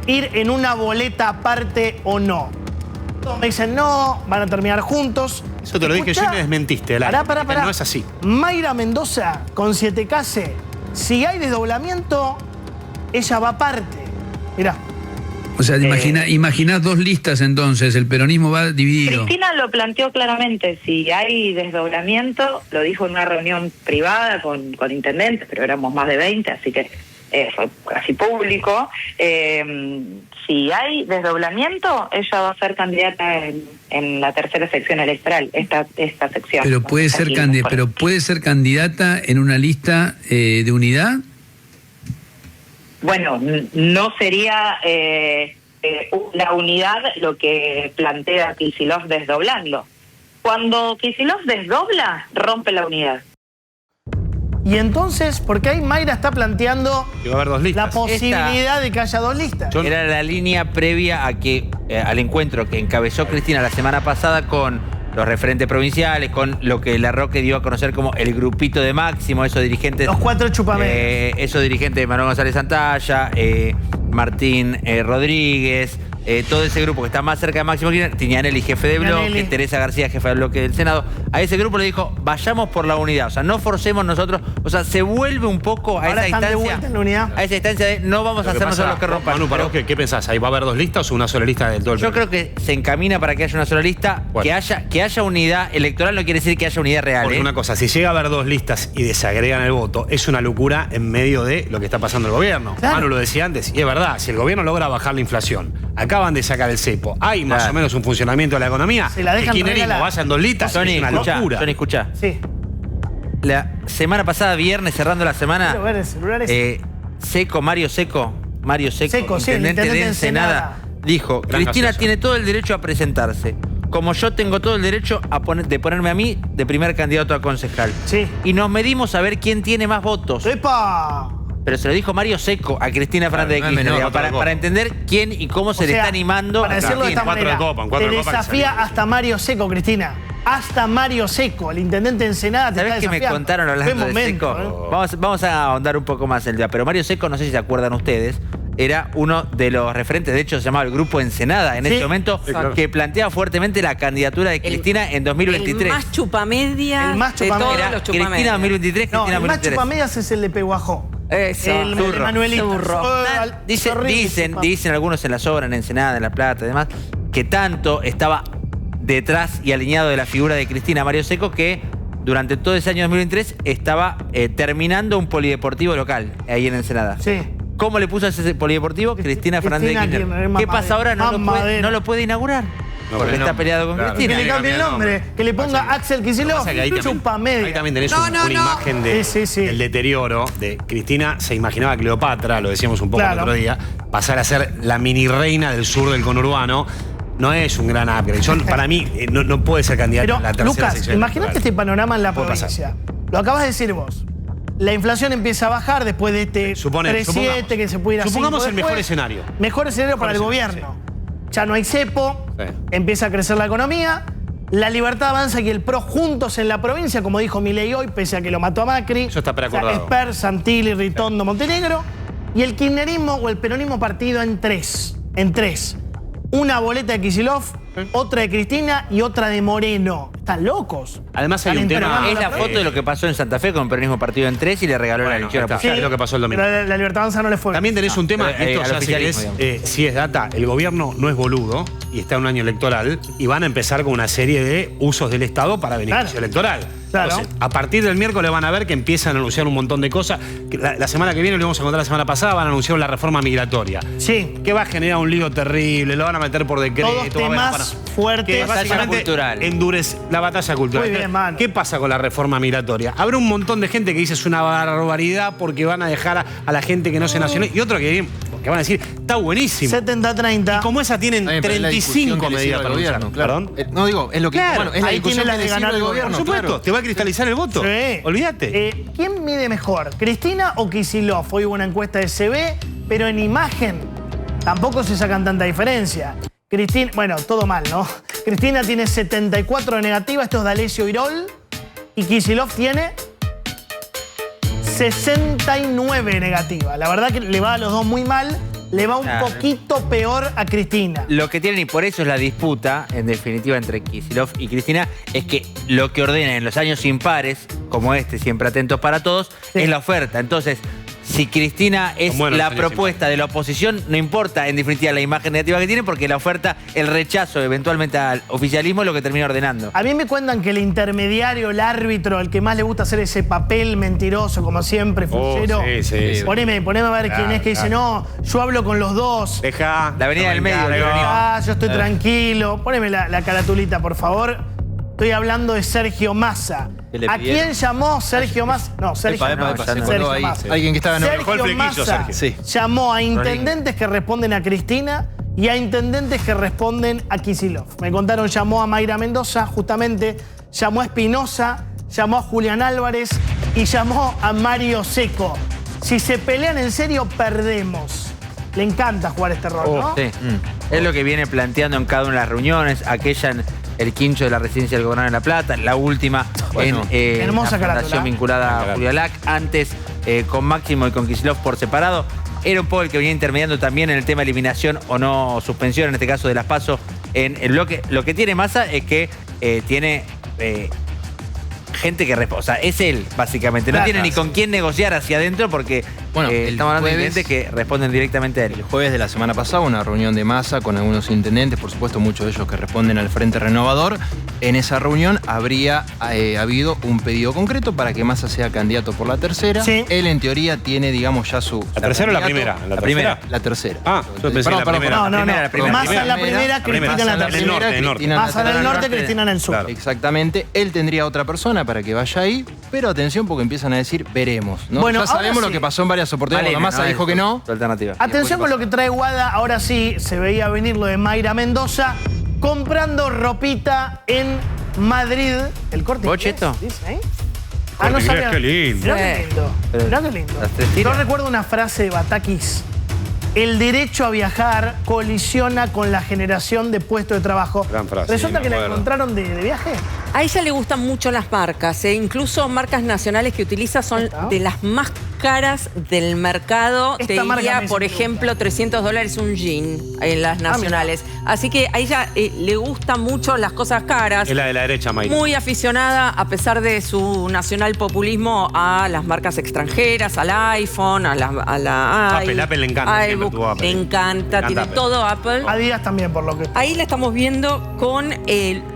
ir en una boleta aparte o no. Todos me dicen no, van a terminar juntos. Eso te lo dije yo y me desmentiste. Pará. No es así. Mayra Mendoza con 7K, si hay desdoblamiento, ella va aparte. Mirá. O sea, imagina 2 listas entonces, el peronismo va dividido. Cristina lo planteó claramente, si hay desdoblamiento, lo dijo en una reunión privada con intendentes, pero éramos más de 20, así que fue casi público. Si hay desdoblamiento, ella va a ser candidata en la tercera sección electoral, esta sección. Pero puede ser candidata en una lista de unidad. Bueno, no sería la unidad lo que plantea Kicillof desdoblando. Cuando Kicillof desdobla, rompe la unidad. Y entonces, porque ahí Mayra está planteando Que va a haber 2 listas. la posibilidad de que haya 2 listas. Era la línea previa a que al encuentro que encabezó Cristina la semana pasada con los referentes provinciales, con lo que Larroque dio a conocer como el grupito de Máximo, esos dirigentes. Los 4 chupamedios. Esos dirigentes de Manuel González Santalla, Martín Rodríguez, todo ese grupo que está más cerca de Máximo Kirchner, Tignanelli, jefe de bloque, Tignanelli. Teresa García, jefa del bloque del Senado. A ese grupo le dijo, vayamos por la unidad, o sea, no forcemos nosotros, o sea, se vuelve un poco a Ahora esa están de instancia. vuelta en la unidad. A esa instancia de no vamos a Lo que hacer pasa, nosotros los que rompan. Manu, para Pero vos, ¿qué pensás? ¿Ahí va a haber 2 listas o una sola lista del todo el yo creo que se encamina para que haya una sola lista. Bueno. Que haya unidad electoral no quiere decir que haya unidad real. Porque una cosa, si llega a haber 2 listas y desagregan el voto, es una locura en medio de lo que está pasando el gobierno. Claro. Manu lo decía antes, y es verdad, si el gobierno logra bajar la inflación, acaban de sacar el cepo, hay más o menos un funcionamiento de la economía, Se la dejan el kirchnerismo regalar. vaya en 2 listas, Sony, es una escuchá, locura. Sony, escuchá. Sí. La semana pasada, viernes, cerrando la semana, Quiero ver el celular ese. Mario Seco, sí, intendente de Ensenada, dijo, Gran Cristina gaseosa. tiene todo el derecho a presentarse, como yo tengo todo el derecho de ponerme a mí de primer candidato a concejal. Sí. Y nos medimos a ver quién tiene más votos. ¡Epa! Pero se lo dijo Mario Seco a Cristina Fernández de Kirchner, digamos, para entender quién y cómo se le está animando. Para decirlo de esta Cuatro de manera, copa, te desafía hasta Mario Seco, Cristina. Hasta Mario Seco, el intendente de Ensenada te ¿Sabés está qué me desafiando? contaron hablando Qué momento, de Seco? Vamos a ahondar un poco más en el tema. Pero Mario Seco, no sé si se acuerdan ustedes, era uno de los referentes, de hecho se llamaba el Grupo Ensenada en ese momento, que planteaba fuertemente la candidatura de Cristina en 2023. El más chupamedia El más de chupamedia. todos Era los Cristina chupamedias. 2023, No, Cristina el más 2023. chupamedias es el de Peguajó. Eso. El Zurro. Manuelito. Zurro. Dicen algunos en las obras, en Ensenada, en La Plata y demás, que tanto estaba detrás y alineado de la figura de Cristina Mario Seco que durante todo ese año 2023 estaba terminando un polideportivo local ahí en Ensenada. Sí. ¿Cómo le puso a ese polideportivo? Cristina Fernández de Kirchner, Kirchner. es ¿Qué pasa ahora? mamadera. No lo puede inaugurar. Porque está peleado con Claro. Que Cristina. le cambie el nombre, que le ponga Axel Kicillof. Pasa que ahí también Chupamedia. tenés una imagen del deterioro de Cristina. Se imaginaba Cleopatra, lo decíamos un poco el otro día, pasar a ser la mini reina del sur del conurbano. No es un gran upgrade. Para mí, no puede ser candidato Pero, a la tercera Lucas, sección imagínate electoral. este panorama en la Puede provincia. Lo acabas de decir vos. La inflación empieza a bajar después de este 3-7 que se puede ir a 5 Supongamos el después. mejor escenario. Mejor escenario para el gobierno. Ya no hay cepo, empieza a crecer la economía, la Libertad Avanza y el PRO juntos en la provincia, como dijo Milei hoy, pese a que lo mató a Macri. Eso está preacordado. O sea, Esper, Santilli, Ritondo, Montenegro. Y el kirchnerismo o el peronismo partido en tres. Una boleta de Kicillof, otra de Cristina y otra de Moreno. Están locos. Además hay un tema... Es la foto de lo que pasó en Santa Fe con el peronismo partido en 3 y le regaló la elección a está. Pujol. Es lo que pasó el domingo. Pero la Libertad Avanza no le fue. También tenés un tema, al esto ya oficialismo, si es data, el gobierno no es boludo y está en un año electoral y van a empezar con una serie de usos del Estado para beneficio electoral. Claro. Entonces, a partir del miércoles van a ver que empiezan a anunciar un montón de cosas. Que la semana que viene, lo íbamos a contar la semana pasada, van a anunciar la reforma migratoria. Sí. Que va a generar un lío terrible, lo van a meter por decreto. Todos temas fuertes. Que básicamente endurece la batalla cultural. Muy bien, man. ¿Qué pasa con la reforma migratoria? Habrá un montón de gente que dice es una barbaridad porque van a dejar a la gente que no se nacionaliza. Y otro que van a decir, está buenísimo. 70-30. Y como esa tienen 35 medidas para anunciar. Perdón. No digo, es lo que. Claro, bueno, es la ahí discusión tiene la que de le ganar sirve al el gobierno. Por supuesto, claro. te va a cristalizar el voto. Sí. Olvídate. ¿Quién mide mejor? ¿Cristina o Kicillof? Hoy hubo una encuesta de CB, pero en imagen tampoco se sacan tanta diferencia. Cristina, bueno, todo mal, ¿no? Cristina tiene 74 de negativa, esto es D'Alessio Irol, y Kicillof tiene 69 de negativa. La verdad que le va a los dos muy mal, le va un poquito peor a Cristina. Lo que tienen, y por eso es la disputa, en definitiva, entre Kicillof y Cristina, es que lo que ordenan en los años impares, como este, siempre atentos para todos, es la oferta. Entonces, si Cristina es la propuesta de la oposición, no importa, en definitiva, la imagen negativa que tiene, porque la oferta, el rechazo eventualmente al oficialismo es lo que termina ordenando. A mí me cuentan que el intermediario, el árbitro, el que más le gusta hacer ese papel mentiroso, como siempre, fuchero. sí. Poneme a ver quién es que dice, no, yo hablo con los dos. Deja. La avenida del medio. Yo estoy tranquilo. Poneme la caratulita, por favor. Estoy hablando de Sergio Massa. ¿A quién llamó Sergio Massa? No, Sergio Massa. Alguien que estaba en Sergio Massa llamó a intendentes que responden a Cristina y a intendentes que responden a Kicillof. Me contaron, llamó a Mayra Mendoza, justamente, llamó a Espinosa, llamó a Julián Álvarez y llamó a Mario Seco. Si se pelean en serio, perdemos. Le encanta jugar este rol, ¿no? Sí. Es lo que viene planteando en cada una de las reuniones, aquella en el quincho de la residencia del gobernador en La Plata, la última en la fundación vinculada a Julia Lac, antes con Máximo y con Kicillof por separado. Era un poco el que venía intermediando también en el tema de eliminación o no suspensión, en este caso de las PASO, en el bloque. Lo que tiene Massa es que tiene gente que responde. O sea, es él, básicamente. No tiene ni con quién negociar hacia adentro porque estamos hablando de intendentes que responden directamente a él. El jueves de la semana pasada, una reunión de Massa con algunos intendentes, por supuesto, muchos de ellos que responden al Frente Renovador. En esa reunión habría habido un pedido concreto para que Massa sea candidato por la tercera. Sí. Él, en teoría, tiene, digamos, ya su... ¿La tercera o la primera? La primera. La tercera. Ah, yo pensé la primera. No. Massa en la primera, Cristina en la tercera. Cristina en Massa en el norte, Cristina en el sur. Exactamente. Él tendría otra persona para que vaya ahí. pero atención porque empiezan a decir veremos, ¿no? Bueno, ya sabemos ahora lo sí. que pasó en varias oportunidades. Malena, Massa no, dijo que no. Tu alternativa. Atención con lo que trae Guada, ahora sí se veía venir lo de Mayra Mendoza, comprando ropita en Madrid. El Corte Inglés, ¿Bocheto? dice, ¿eh? Corte Inglés, qué lindo. Mirá qué lindo. Mirá qué lindo. Yo recuerdo una frase de Batakis. El derecho a viajar colisiona con la generación de puestos de trabajo. Gran frase, Resulta sí, que me la acuerdo. encontraron de viaje. A ella le gustan mucho las marcas, incluso marcas nacionales que utiliza son de las más caras del mercado. Esta Te marca diría, me por gusta. ejemplo, $300 un jean en las nacionales. Así que a ella le gustan mucho las cosas caras. Es la de la derecha, Mayra. Muy aficionada, a pesar de su nacional populismo, a las marcas extranjeras, al iPhone, a la Apple le encanta, siempre iBook, tuvo Apple. le encanta, tiene Apple. todo Apple. Adidas también, por lo que... Ahí la estamos viendo con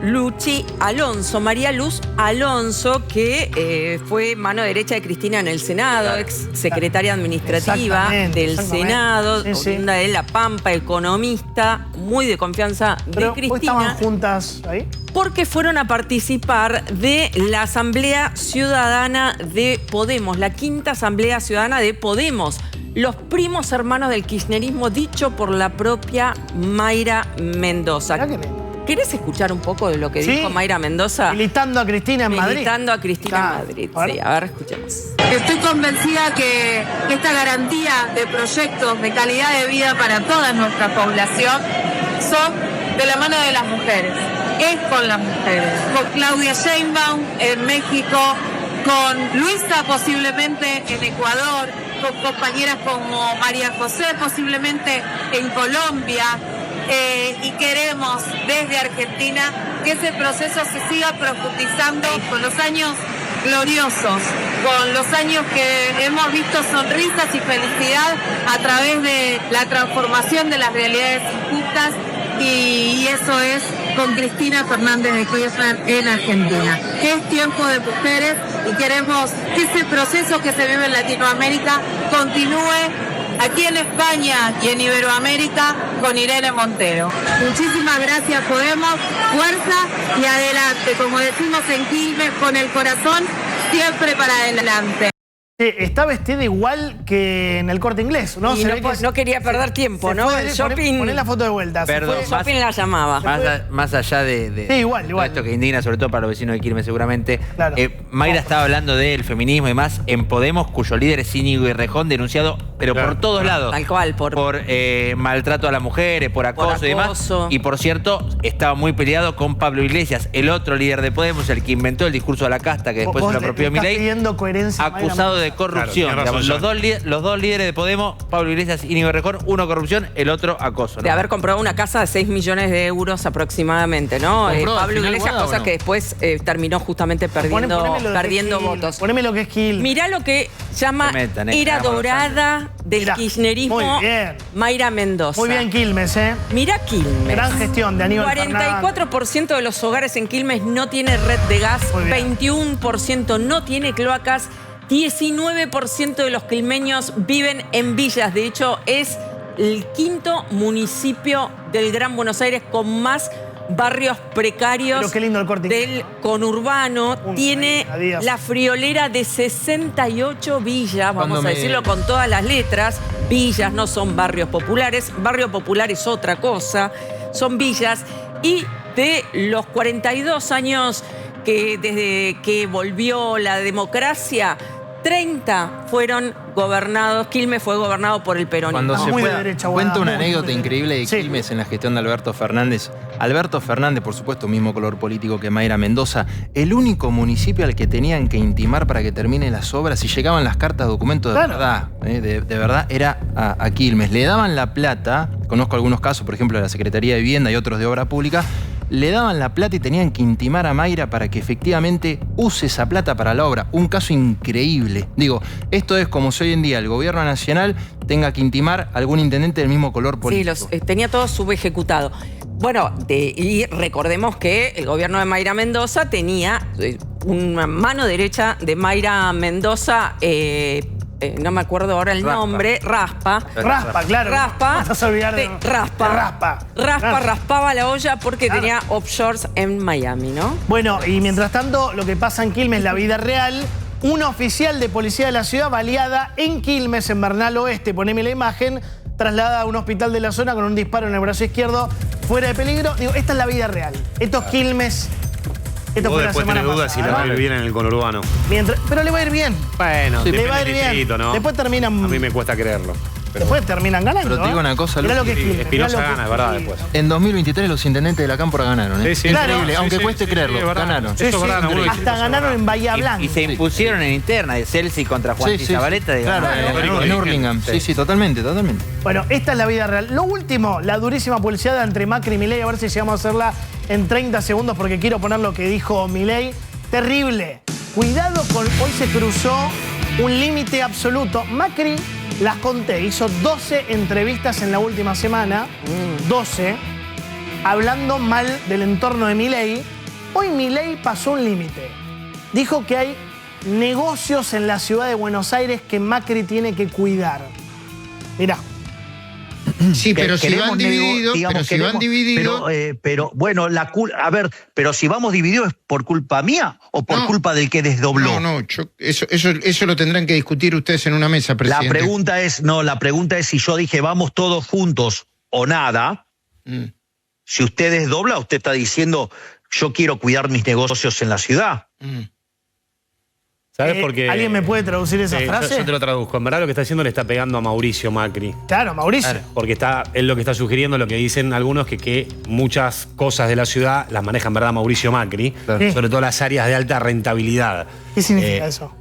Luchi Alonso, María Luz Alonso, que fue mano derecha de Cristina en el Senado, ex secretaria administrativa Exactamente, del exactamente. Senado, Sí, sí. oriunda de La Pampa, economista, muy de confianza Pero, de ¿hoy estaban Cristina. juntas ahí? Porque fueron a participar de la Asamblea Ciudadana de Podemos, la quinta Asamblea Ciudadana de Podemos. Los primos hermanos del kirchnerismo, dicho por la propia Mayra Mendoza. ¿Querés escuchar un poco de lo que Sí. dijo Mayra Mendoza? Militando a Cristina en Madrid. Militando a Cristina Claro. en Madrid. A ver. Sí, a ver, escuchemos. Estoy convencida que esta garantía de proyectos de calidad de vida para toda nuestra población son de la mano de las mujeres, es con las mujeres. Con Claudia Sheinbaum en México, con Luisa posiblemente en Ecuador, con compañeras como María José posiblemente en Colombia. Y queremos desde Argentina que ese proceso se siga profundizando con los años gloriosos, con los años que hemos visto sonrisas y felicidad a través de la transformación de las realidades injustas, y eso es con Cristina Fernández de Kirchner en Argentina. Es tiempo de mujeres y queremos que ese proceso que se vive en Latinoamérica continúe aquí en España y en Iberoamérica con Irene Montero. Muchísimas gracias, Podemos, fuerza y adelante, como decimos en Quilmes, con el corazón siempre para adelante. Está vestida igual que en el Corte Inglés, ¿no? Y Se no, ve que no quería perder tiempo, se ¿no? fue El de- shopping. Poné la foto de vuelta. Se Perdón, fue- Shopping la llamaba. Más allá de Sí, igual. esto que indigna, sobre todo para los vecinos de Quilmes seguramente. Claro. Mayra estaba hablando del feminismo y más en Podemos, cuyo líder es Íñigo Errejón, denunciado, pero por todos lados. Tal cual, por maltrato a las mujeres, por acoso y demás. acoso. Y por cierto, estaba muy peleado con Pablo Iglesias, el otro líder de Podemos, el que inventó el discurso de la casta, que después Vos se lo le apropió estás Milei, pidiendo coherencia a Mayra acusado de Mendoza. corrupción. Claro, tiene Digamos, razón, los dos líderes de Podemos, Pablo Iglesias y Íñigo Errejón, uno corrupción, el otro acoso. De ¿no? haber comprado una casa de 6 millones de euros aproximadamente, ¿no? ¿Compró al Pablo final Iglesias, Guada o cosa no? que después terminó justamente perdiendo, Poneme lo de perdiendo Gil, votos. Poneme lo que es Gil. Mirá lo que llama Se metan, era hagamos los dorada del Mirá, kirchnerismo, muy bien. Mayra Mendoza. Muy bien, Quilmes, ¿eh? Mirá Quilmes. Gran gestión de Aníbal 44% de los hogares en Quilmes no tiene red de gas, Muy bien. 21% no tiene cloacas, 19% de los quilmeños viven en villas. De hecho, es el quinto municipio del Gran Buenos Aires con más barrios precarios. Pero qué lindo el Corte Inglés, del conurbano. Tiene Adidas. la friolera de 68 villas, Cuando vamos a me- decirlo con todas las letras. Villas no son barrios populares. Barrio popular es otra cosa. Son villas. Y de los 42 años que desde que volvió la democracia, 30 fueron gobernados. Quilmes fue gobernado por el peronismo. Cuando se Muy de pueda, derecha, cuento Guada, una muy anécdota de derecha. increíble de Sí. Quilmes en la gestión de Alberto Fernández. Alberto Fernández, por supuesto, mismo color político que Mayra Mendoza, el único municipio al que tenían que intimar para que termine las obras, si llegaban las cartas, documentos de Claro. verdad, de verdad, era a Quilmes. Le daban la plata, conozco algunos casos, por ejemplo, de la Secretaría de Vivienda y otros de Obra Pública, le daban la plata y tenían que intimar a Mayra para que efectivamente use esa plata para la obra. Un caso increíble. Digo, esto es como si hoy en día el gobierno nacional tenga que intimar a algún intendente del mismo color político. Sí, tenía todo subejecutado. Bueno, y recordemos que el gobierno de Mayra Mendoza tenía una mano derecha de Mayra Mendoza, no me acuerdo ahora el nombre, Raspa. Raspa, claro. Raspa. No te vas a olvidar de Raspa. Raspa. Raspaba la olla porque tenía offshores en Miami, ¿no? Bueno, y mientras tanto, lo que pasa en Quilmes, la vida real, Una oficial de policía de la ciudad baleada en Quilmes, en Bernal Oeste, poneme la imagen, trasladada a un hospital de la zona con un disparo en el brazo izquierdo, fuera de peligro. Digo, esta es la vida real. Esto es Quilmes. Esto fue la después semana tenés dudas si le va a ir bien en el conurbano. Pero le va a ir bien. Bueno, le va a ir bien. ¿no? Después terminan... A mí me cuesta creerlo. Después terminan ganando. Pero te digo una cosa, Mirá lo que es Quilmes, Espinosa mirá lo que gana, es es verdad, Quilmes. después. En 2023 los intendentes de la Cámpora ganaron, ¿eh? Sí, sí, increíble, sí, aunque sí, cueste sí, creerlo, sí, es verdad. ganaron. Eso es verdad, no, uno Hasta ganaron en Bahía Blanca. Y se impusieron en interna de Celsi contra Juan Zabaleta. Claro, en Hurlingham. Sí, totalmente. Bueno, esta es la vida real. Lo último, la durísima publicidad entre Macri y Milei, a ver si llegamos a hacerla en 30 segundos porque quiero poner lo que dijo Milei. Terrible. Cuidado con... Hoy se cruzó un límite absoluto. Macri, las conté, hizo 12 entrevistas en la última semana, 12, hablando mal del entorno de Milei. Hoy Milei pasó un límite. Dijo que hay negocios en la ciudad de Buenos Aires que Macri tiene que cuidar. Mirá. Sí, pero si van divididos, pero bueno, a ver, pero si vamos divididos, ¿es por culpa mía o por culpa del que desdobló? No, eso lo tendrán que discutir ustedes en una mesa, presidente. La pregunta es si yo dije vamos todos juntos o nada. Si usted desdobla, usted está diciendo yo quiero cuidar mis negocios en la ciudad. ¿Sabes por qué? ¿Alguien me puede traducir esa frase? Yo te lo traduzco. En verdad lo que está haciendo le está pegando a Mauricio Macri. Claro, Mauricio. Claro, porque es lo que está sugiriendo, lo que dicen algunos, que muchas cosas de la ciudad las maneja en verdad Mauricio Macri, sobre todo las áreas de alta rentabilidad. ¿Qué significa eso?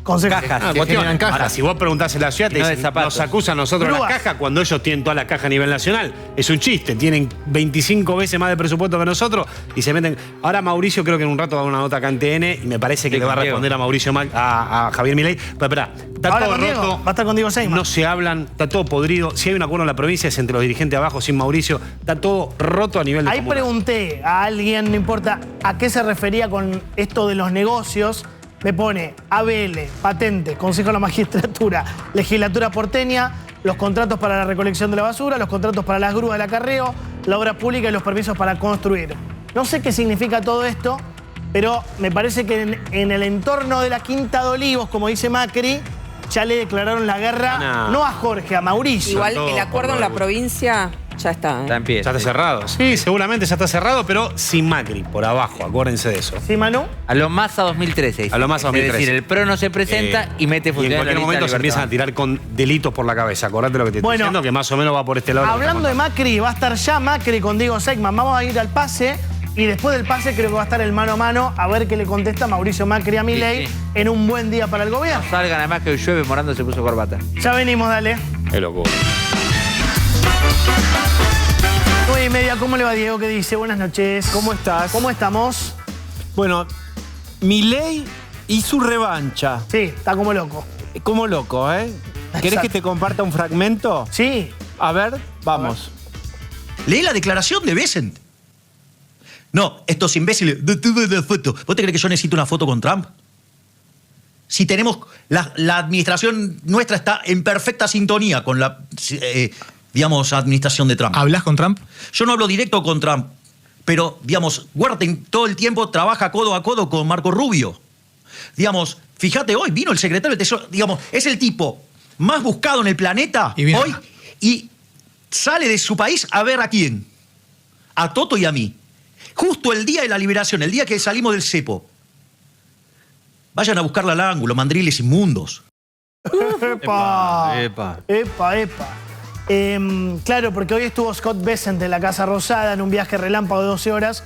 Cajas. Ahora, si vos preguntás en la ciudad, te dicen, nos acusan a nosotros las cajas cuando ellos tienen toda la caja a nivel nacional. Es un chiste, tienen 25 veces más de presupuesto que nosotros y se meten. Ahora Mauricio creo que en un rato va a dar una nota acá en TN y me parece que le va a responder a Mauricio a Javier Milei. Pero espera, está ahora todo roto. Va a estar con Diego Seymour. No se hablan, está todo podrido. Si hay un acuerdo en la provincia es entre los dirigentes abajo sin Mauricio. Está todo roto a nivel de Ahí comuna. pregunté a alguien, no importa a qué se refería con esto de los negocios. Me pone ABL, patente, Consejo de la Magistratura, Legislatura porteña, los contratos para la recolección de la basura, los contratos para las grúas del acarreo, la obra pública y los permisos para construir. No sé qué significa todo esto, pero me parece que en el entorno de la Quinta de Olivos, como dice Macri, ya le declararon la guerra, no a Jorge, a Mauricio. Igual el acuerdo en la provincia ya está. Ya está cerrado. Sí, seguramente ya está cerrado, pero sin Macri, por abajo, acuérdense de eso. ¿Sí, Manu? A lo más a 2013. A lo más a 2013. Es decir, el PRO no se presenta y mete Y en funcionarios cualquier momento se empiezan a tirar con delitos por la cabeza. Acordate lo que te estoy diciendo, que más o menos va por este lado. Hablando de Macri, va a estar ya Macri con Diego Seymour. Vamos a ir al pase y después del pase creo que va a estar el mano a mano a ver qué le contesta Mauricio Macri a Milei en un buen día para el gobierno. No salgan, además que hoy llueve, Morando se puso corbata. Ya venimos, dale. Qué locura. 9:30, ¿cómo le va, Diego? ¿Qué dice? Buenas noches. ¿Cómo estás? ¿Cómo estamos? Bueno, Milei y su revancha. Sí, está como loco. Como loco, ¿eh? ¿Querés que te comparta un fragmento? Sí. A ver, vamos. Leí la declaración de Bessent. No, estos imbéciles. Tuve la foto. ¿Vos te crees que yo necesito una foto con Trump? Si tenemos. La administración nuestra está en perfecta sintonía con la. Digamos, administración de Trump. ¿Hablas con Trump? Yo no hablo directo con Trump, pero, digamos, Huerta todo el tiempo trabaja codo a codo con Marco Rubio. Digamos, fíjate, hoy vino el secretario del Tesoro, digamos, es el tipo más buscado en el planeta hoy y sale de su país a ver a quién. A Toto y a mí. Justo el día de la liberación, el día que salimos del cepo. Vayan a buscarla al ángulo, mandriles inmundos. Epa. Claro, porque hoy estuvo Scott Bessent en la Casa Rosada en un viaje relámpago de 12 horas.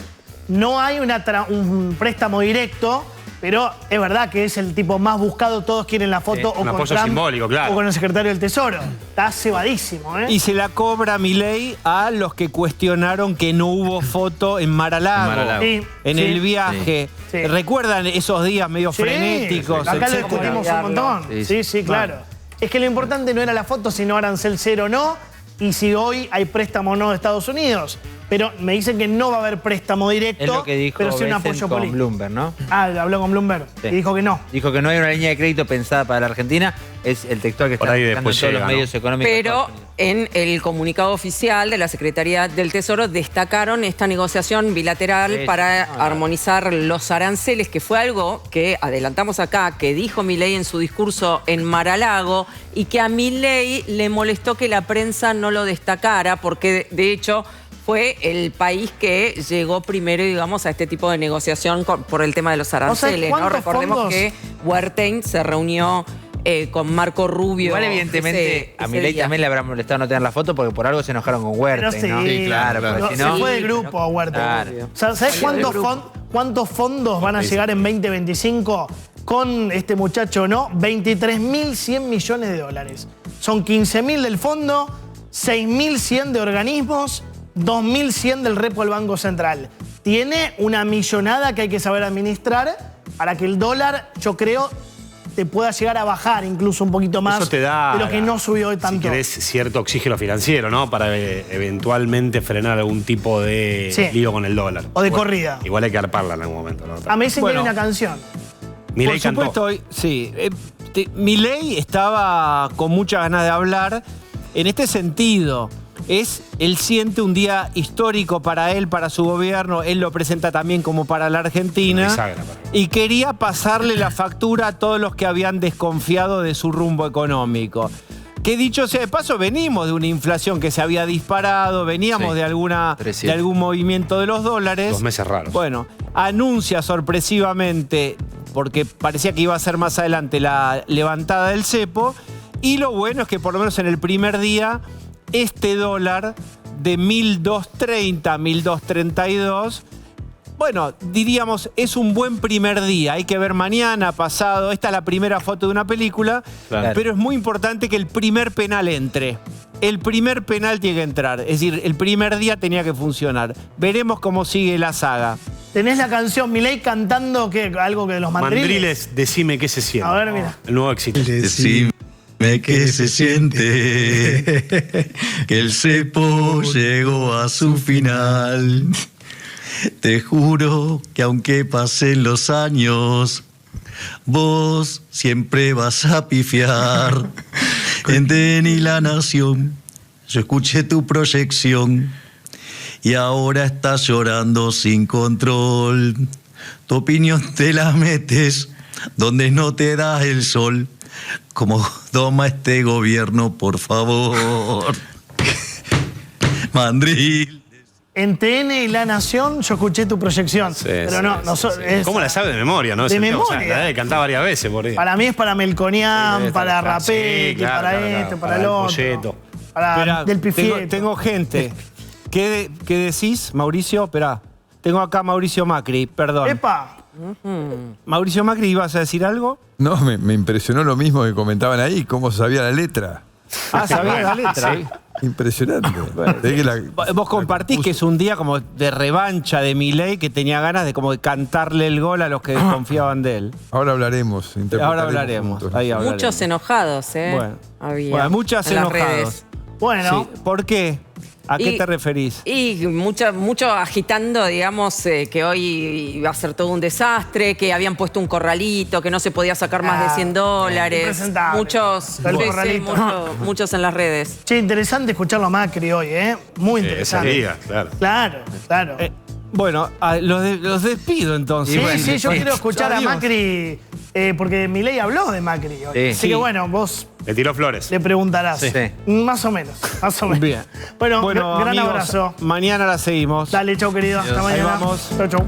No hay un préstamo directo, pero es verdad que es el tipo más buscado. Todos quieren la foto o un con apoyo Trump simbólico, claro. o con el secretario del Tesoro. Está cebadísimo, ¿eh? Y se la cobra Milei a los que cuestionaron que no hubo foto en Mar-a-Lago. Sí, en sí. el viaje. Sí. ¿Recuerdan esos días medio frenéticos? Acá lo etcétera? discutimos un montón. Sí, claro. Es que lo importante no era la foto, sino arancel cero o no, y si hoy hay préstamo o no de Estados Unidos. pero me dicen que no va a haber préstamo directo, Es lo que dijo pero sí un Bessent apoyo con político. Bloomberg, ¿no? Ah, habló con Bloomberg Sí. y dijo que no. Dijo que no hay una línea de crédito pensada para la Argentina. Es el textual que Por están ahí buscando en después todos llega, los ¿no? medios económicos. Pero en el comunicado oficial de la Secretaría del Tesoro destacaron esta negociación bilateral Sí, para sí. armonizar los aranceles, que fue algo que adelantamos acá, que dijo Milei en su discurso en Mar-a-Lago y que a Milei le molestó que la prensa no lo destacara porque de hecho fue el país que llegó primero, digamos, a este tipo de negociación por el tema de los aranceles, ¿no? ¿cuántos Recordemos fondos? que Huertain se reunió con Marco Rubio. Igual, evidentemente, a Milei también le habrá molestado no tener la foto porque por algo se enojaron con Huerta, Pero sí, ¿no? claro. porque si no- Se fue de grupo a Huerta. Claro. ¿Sabes cuántos fondos van a llegar en 2025 con este muchacho, no? 23.100 millones de dólares. Son 15.000 del fondo, 6.100 de organismos, 2.100 del repo del Banco Central. Tiene una millonada que hay que saber administrar para que el dólar, yo creo, te pueda llegar a bajar incluso un poquito más Eso te da, de lo que no subió tanto. si querés, cierto oxígeno financiero, ¿no? Para eventualmente frenar algún tipo de Sí. lío con el dólar. O de corrida. Igual hay que arparla en algún momento, ¿no? A mí dicen que Bueno. hay una canción. Milei Por supuesto, cantó. sí. Milei estaba con muchas ganas de hablar en este sentido. Él siente un día histórico para él, para su gobierno, él lo presenta también como para la Argentina, Bisagra, y quería pasarle la factura a todos los que habían desconfiado de su rumbo económico. Que dicho sea de paso, venimos de una inflación que se había disparado, veníamos Sí. de algún movimiento de los dólares. 2 meses raros. Bueno, anuncia sorpresivamente, porque parecía que iba a ser más adelante, la levantada del cepo, y lo bueno es que por lo menos en el primer día, este dólar de 1.230, 1.232, bueno, diríamos, es un buen primer día. Hay que ver mañana, pasado. Esta es la primera foto de una película, Claro. pero es muy importante que el primer penal entre. El primer penal tiene que entrar. Es decir, el primer día tenía que funcionar. Veremos cómo sigue la saga. Tenés la canción Milei cantando algo que de los mandriles. Mandriles, decime qué se siente. A ver, mira. El nuevo éxito. Decime que se siente que el cepo llegó a su final. Te juro que aunque pasen los años, vos siempre vas a pifiar. En DNI La Nación, yo escuché tu proyección y ahora estás llorando sin control. Tu opinión te la metes donde no te da el sol. Como toma este gobierno, por favor. Mandril. En TN y La Nación yo escuché tu proyección. Pero no, es- ¿Cómo la sabe de memoria, no? De Ese tema, o sea, memoria. la debe cantar varias veces por ahí. Para mí es para Melconian, para Rapetti, Sí, claro, para claro, este, claro, para el el otro. folleto. Para Esperá, Del Pifieto. tengo gente. ¿Qué decís, Mauricio? Esperá. Tengo acá a Mauricio Macri, perdón. ¡Epa! Mauricio Macri, ¿ibas a decir algo? No, me impresionó lo mismo que comentaban ahí, cómo sabía la letra. Ah, sabía la letra. Sí. Impresionante. Es que la- Vos compartís que es un día como de revancha de Milei, que tenía ganas de como de cantarle el gol a los que desconfiaban de él. Ahora hablaremos. Ahora hablaremos. juntos. Ahí hablaremos. Muchos enojados, ¿eh? Bueno. Había Bueno, muchas en las enojados. redes. Bueno. Sí. ¿Por qué? ¿A qué Y- te referís? Y mucho agitando, digamos, que hoy iba a ser todo un desastre, que habían puesto un corralito, que no se podía sacar más de $100. impresentable. Muchos, El sí, corralito. muchos en las redes. Che, interesante escucharlo a Macri hoy, ¿eh? Muy interesante. Esa liga, claro. Claro, claro. Bueno, los despido entonces. Sí, Bueno, sí, yo quiero escuchar a adiós. Macri, porque Milei habló de Macri hoy. Sí. Así que Sí. bueno, vos Le tiró flores. le preguntarás. Sí. Más o menos, más o menos. Bien. Bueno, gran amigos, abrazo. Mañana la seguimos. Dale, chau querido. Hasta Ahí mañana. vamos. Chau, chau.